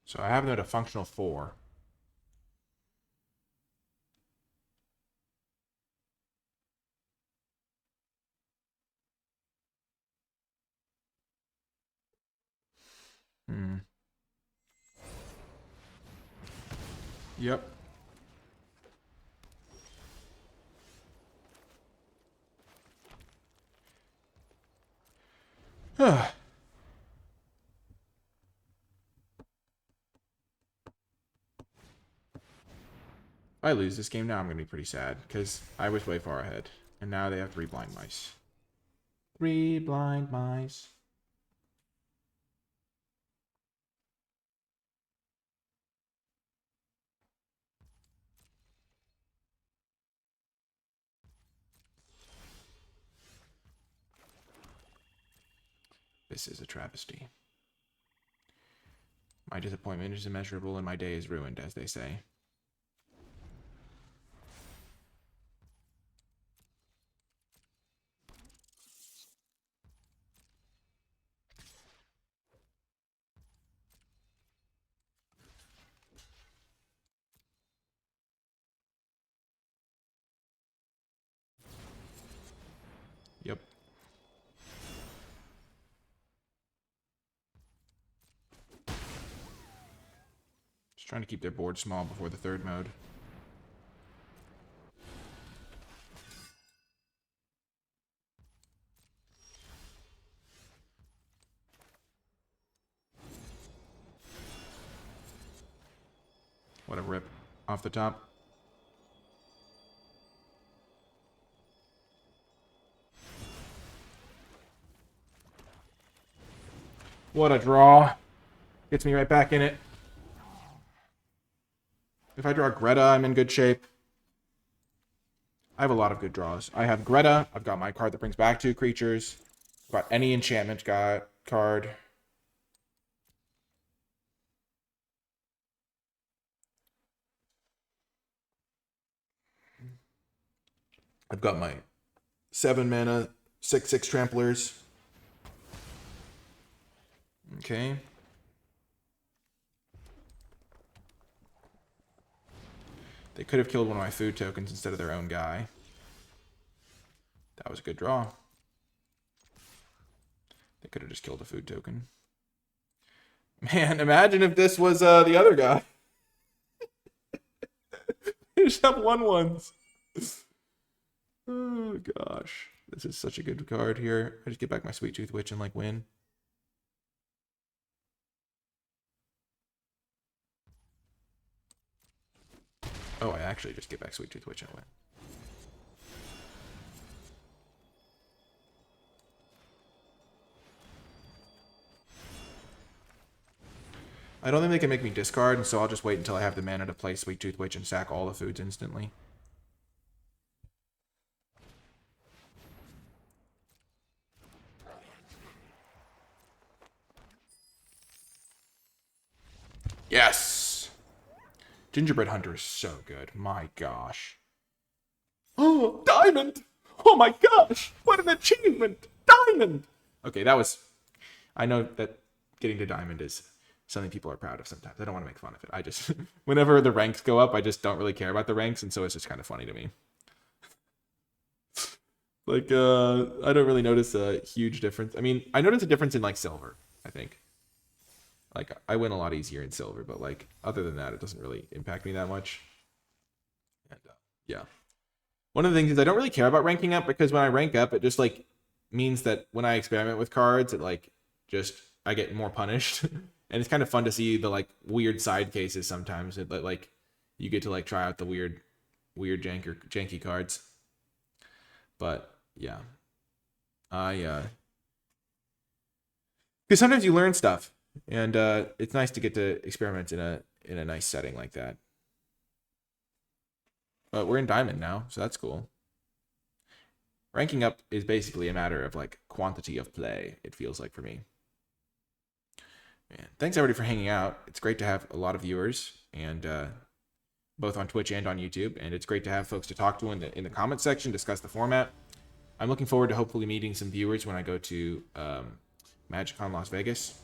So I have them at a functional 4. Yep. If I lose this game now, I'm going to be pretty sad, because I was way far ahead. And now they have 3 blind mice. 3 blind mice. This is a travesty. My disappointment is immeasurable and my day is ruined, as they say. Yep. Just trying to keep their board small before the 3rd mode. What a rip off the top. What a draw. Gets me right back in it. If I draw Greta, I'm in good shape. I have a lot of good draws. I have Greta. I've got my card that brings back 2 creatures. I've got any enchantment card. I've got my 7 mana, 6/6 tramplers. Okay. They could have killed one of my food tokens instead of their own guy. That was a good draw. They could have just killed a food token. Man, imagine if this was the other guy. They just have 1/1s. Oh, gosh. This is such a good card here. I just get back my Sweet Tooth Witch and, like, win. Oh, I actually just get back Sweet Tooth Witch and win. I don't think they can make me discard, and so I'll just wait until I have the mana to play Sweet Tooth Witch and sack all the foods instantly. Yes! Gingerbread Hunter is so good. My gosh. Oh, diamond! Oh my gosh! What an achievement! Diamond! Okay, that was... I know that getting to diamond is something people are proud of sometimes. I don't want to make fun of it. I just, whenever the ranks go up, I just don't really care about the ranks, and so it's just kind of funny to me. Like, I don't really notice a huge difference. I mean, I notice a difference in, like, silver, I think. Like, I win a lot easier in silver, but, like, other than that, it doesn't really impact me that much. And, yeah. One of the things is I don't really care about ranking up, because when I rank up, it just, like, means that when I experiment with cards, it, like, just, I get more punished. And it's kind of fun to see the, like, weird side cases sometimes. It, like, you get to, like, try out the weird janky cards. But, yeah. Because sometimes you learn stuff. And it's nice to get to experiment in a nice setting like that. But we're in Diamond now, so that's cool. Ranking up is basically a matter of, like, quantity of play, it feels like for me. Man, thanks everybody for hanging out. It's great to have a lot of viewers, and both on Twitch and on YouTube, and it's great to have folks to talk to in the comment section, discuss the format. I'm looking forward to hopefully meeting some viewers when I go to MagicCon Las Vegas.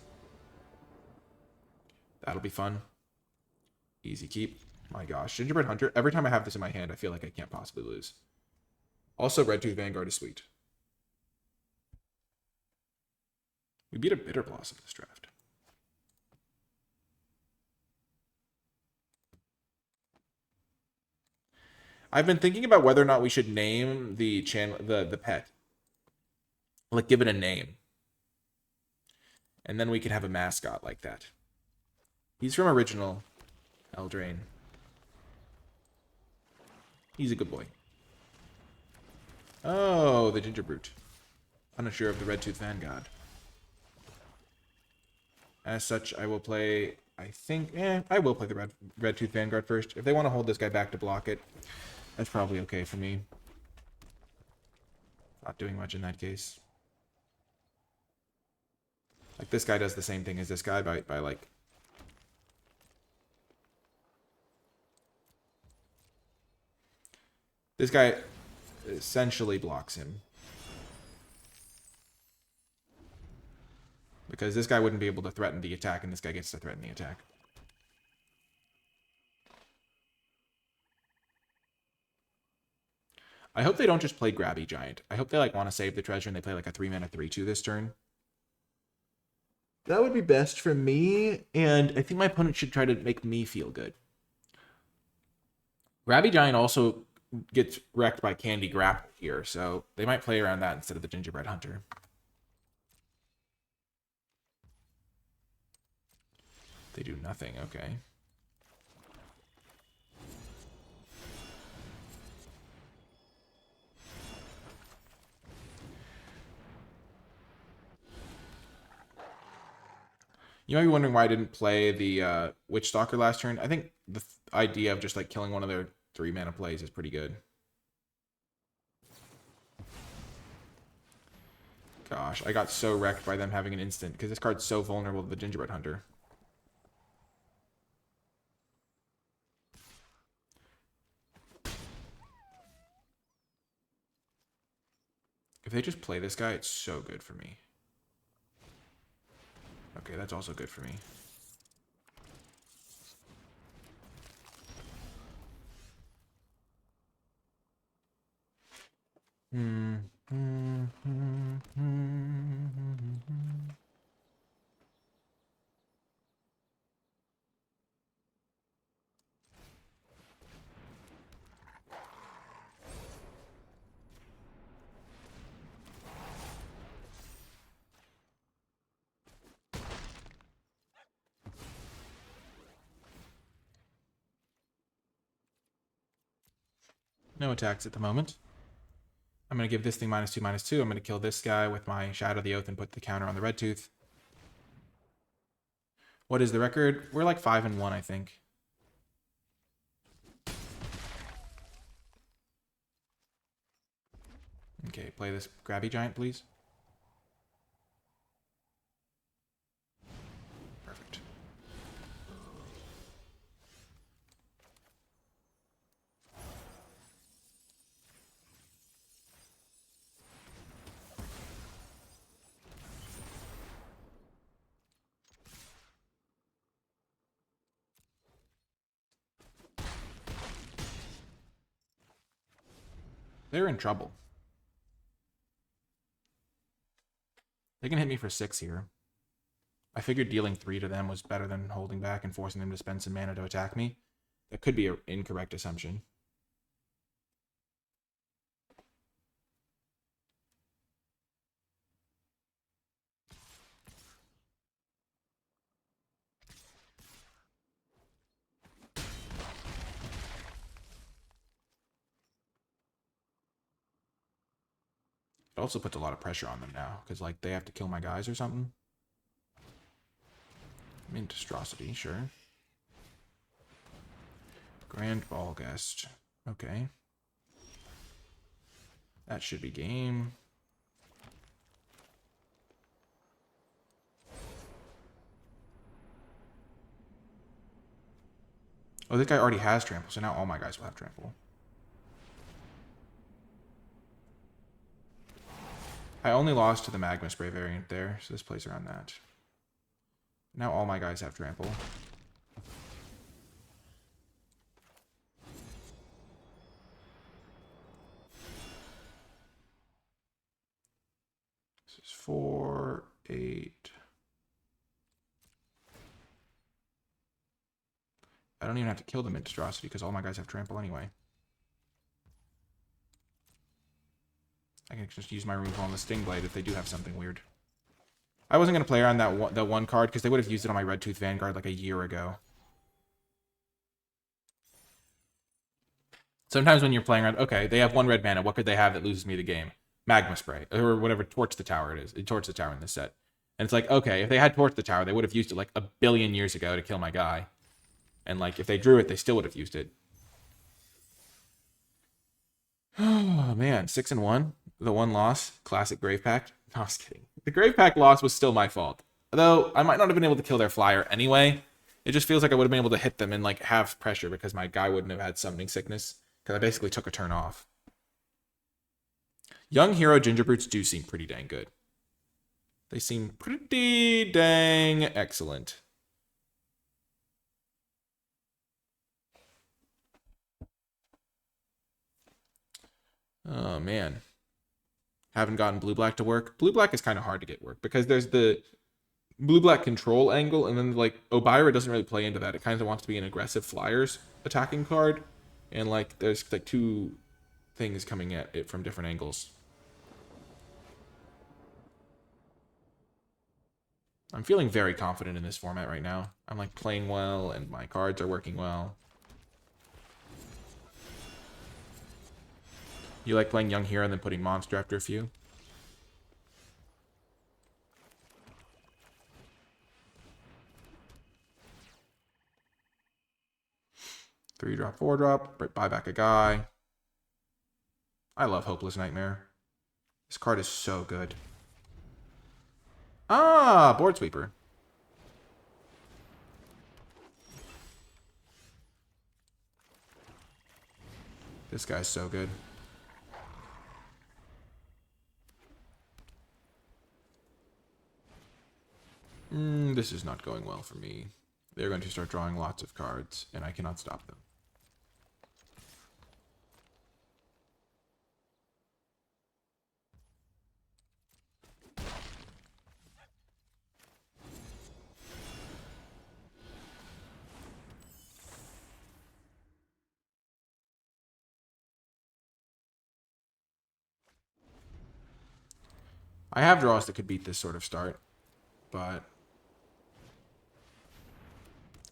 That'll be fun. Easy keep. My gosh, Gingerbread Hunter. Every time I have this in my hand, I feel like I can't possibly lose. Also, Red Tooth Vanguard is sweet. We beat a Bitter Blossom this draft. I've been thinking about whether or not we should name the channel, the pet. Like, give it a name. And then we could have a mascot like that. He's from original Eldraine. He's a good boy. Oh, the Ginger Brute. Punisher of the Red Tooth Vanguard. As such, I will play, I think, I will play the Red Tooth Vanguard first. If they want to hold this guy back to block it, that's probably okay for me. Not doing much in that case. Like, this guy does the same thing as this guy by like... This guy essentially blocks him. Because this guy wouldn't be able to threaten the attack, and this guy gets to threaten the attack. I hope they don't just play Grabby Giant. I hope they, like, want to save the treasure and they play, like, a 3-mana 3/2 this turn. That would be best for me, and I think my opponent should try to make me feel good. Grabby Giant also gets wrecked by Candy Grapple here, so they might play around that instead of the Gingerbread Hunter. They do nothing, okay. You might be wondering why I didn't play the Witch Stalker last turn. I think the idea of just, like, killing one of their 3-mana plays is pretty good. Gosh, I got so wrecked by them having an instant, because this card's so vulnerable to the Gingerbread Hunter. If they just play this guy, it's so good for me. Okay, that's also good for me. No attacks at the moment. I'm going to give this thing -2/-2. I'm going to kill this guy with my Shadow of the Oath and put the counter on the Red Tooth. What is the record? We're like 5-1, I think. Okay, play this Grabby Giant, please. Perfect. They're in trouble. They can hit me for 6 here. I figured dealing 3 to them was better than holding back and forcing them to spend some mana to attack me. That could be an incorrect assumption. It also puts a lot of pressure on them now, because, like, they have to kill my guys or something. Minstrosity, sure. Grand Ball Guest. Okay. That should be game. Oh, this guy already has trample, so now all my guys will have trample. I only lost to the Magma Spray variant there, so this plays around that. Now all my guys have trample. This is 4, 8. I don't even have to kill the Monstrosity because all my guys have trample anyway. I can just use my removal on the Sting Blade if they do have something weird. I wasn't going to play around that one card because they would have used it on my Red Tooth Vanguard like a year ago. Sometimes when you're playing around, okay, they have 1 red mana. What could they have that loses me the game? Magma Spray. Or whatever, Torch the Tower it is. Torch the Tower in this set. And it's like, okay, if they had Torch the Tower, they would have used it like a billion years ago to kill my guy. And like, if they drew it, they still would have used it. Oh, man. 6-1. The 1 loss. Classic Grave Pact. No, I was kidding. The Grave Pact loss was still my fault. Though, I might not have been able to kill their flyer anyway. It just feels like I would have been able to hit them and like have pressure because my guy wouldn't have had Summoning Sickness. Because I basically took a turn off. Young Hero Gingerbrutes do seem pretty dang good. They seem pretty dang excellent. Oh, man. Haven't gotten blue-black to work. Blue-black is kind of hard to get work because there's the blue-black control angle, and then, like, Obira doesn't really play into that. It kind of wants to be an aggressive flyers attacking card, and, like, there's, like, 2 things coming at it from different angles. I'm feeling very confident in this format right now. I'm, like, playing well, and my cards are working well. You like playing Young Hero and then putting Monster after a few? Three drop, 4 drop, buy back a guy. I love Hopeless Nightmare. This card is so good. Ah, Board Sweeper. This guy's so good. This is not going well for me. They're going to start drawing lots of cards, and I cannot stop them. I have draws that could beat this sort of start, but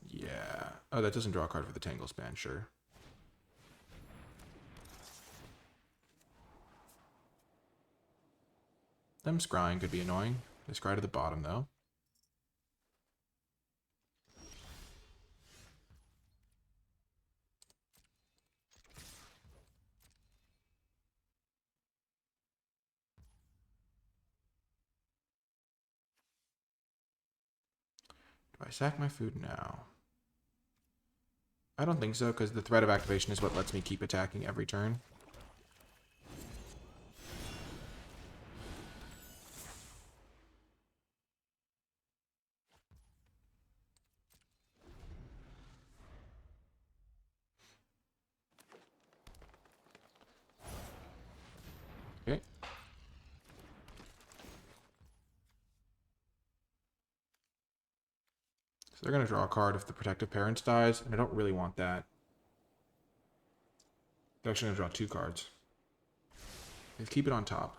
yeah. Oh, that doesn't draw a card for the Tangle Span, sure. Them scrying could be annoying. They scry to the bottom, though. Do I sack my food now? I don't think so, because the threat of activation is what lets me keep attacking every turn. They're going to draw a card if the Protective Parents dies, and I don't really want that. They're actually going to draw 2 cards. Let's keep it on top.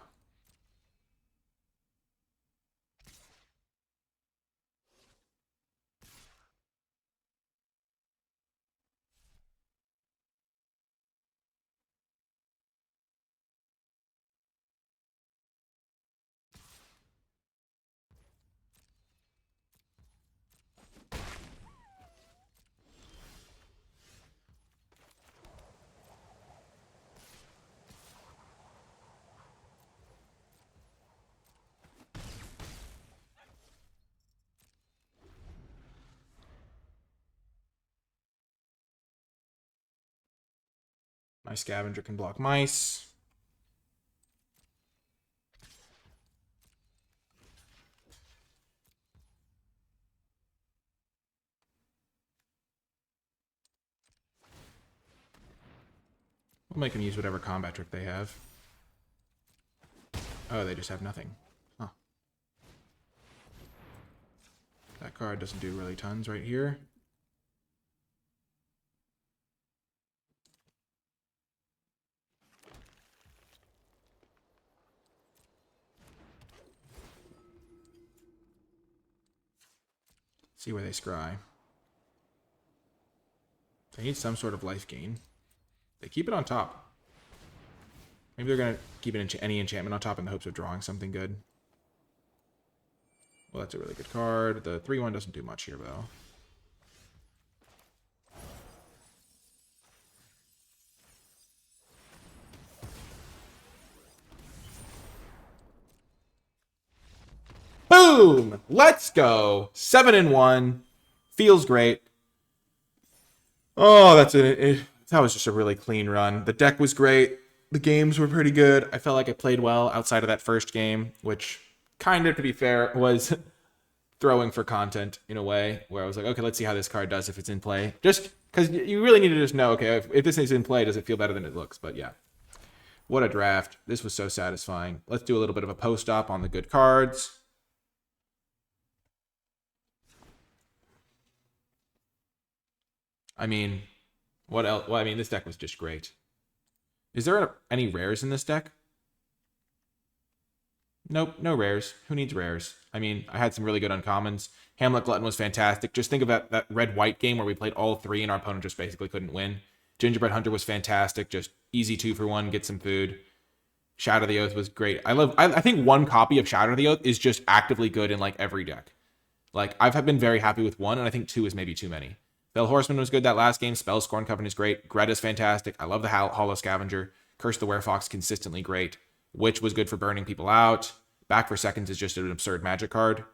My Scavenger can block mice. We'll make them use whatever combat trick they have. Oh, they just have nothing. Huh. That card doesn't do really tons right here. See where they scry. They need some sort of life gain. They keep it on top. Maybe they're going to keep any enchantment on top in the hopes of drawing something good. Well, that's a really good card. The 3/1 doesn't do much here, though. Boom! Let's go. 7-1. Feels great. Oh, that was just a really clean run. The deck was great. The games were pretty good. I felt like I played well outside of that first game, which kind of, to be fair, was throwing for content in a way, where I was like, okay, let's see how this card does if it's in play. Just because you really need to just know, okay, if this is in play, does it feel better than it looks? But yeah, what a draft. This was so satisfying. Let's do a little bit of a post-op on the good cards. I mean, what else? Well, I mean, this deck was just great. Is there any rares in this deck? Nope, no rares. Who needs rares? I mean, I had some really good uncommons. Hamlet Glutton was fantastic. Just think of that red-white game where we played all 3 and our opponent just basically couldn't win. Gingerbread Hunter was fantastic. Just easy 2-for-1, get some food. Shatter the Oath was great. I think 1 copy of Shatter the Oath is just actively good in like every deck. Like, I've been very happy with 1, and I think 2 is maybe too many. Bell Horseman was good that last game. Spellscorn Coven is great. Greta's fantastic. I love the Hollow Scavenger. Curse the Werefox, consistently great. Witch was good for burning people out. Back for Seconds is just an absurd magic card.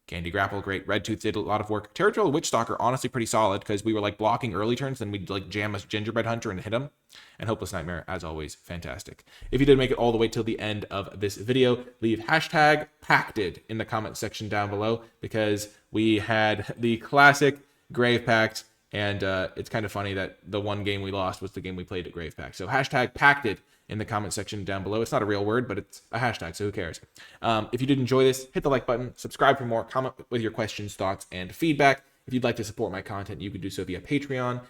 Candy Grapple, great. Red Tooth did a lot of work. Territorial Witch Stalker, honestly pretty solid, because we were like blocking early turns, then we'd like jam a Gingerbread Hunter and hit him. And Hopeless Nightmare, as always, fantastic. If you did make it all the way till the end of this video, leave hashtag Pacted in the comment section down below, because we had the classic Grave Pact. And it's kind of funny that the 1 game we lost was the game we played at Grave Pact. So hashtag Pacted in the comment section down below. It's not a real word, but it's a hashtag, so who cares? If you did enjoy this, hit the like button, subscribe for more, comment with your questions, thoughts, and feedback. If you'd like to support my content, you can do so via Patreon.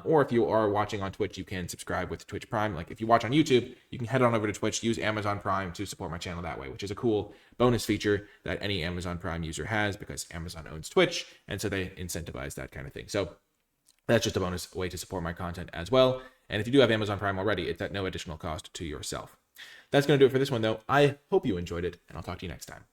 Or if you are watching on Twitch, you can subscribe with Twitch Prime. Like if you watch on YouTube, you can head on over to Twitch, use Amazon Prime to support my channel that way, which is a cool bonus feature that any Amazon Prime user has, because Amazon owns Twitch, and so they incentivize that kind of thing. So that's just a bonus way to support my content as well. And if you do have Amazon Prime already, it's at no additional cost to yourself. That's going to do it for this one, though. I hope you enjoyed it, and I'll talk to you next time.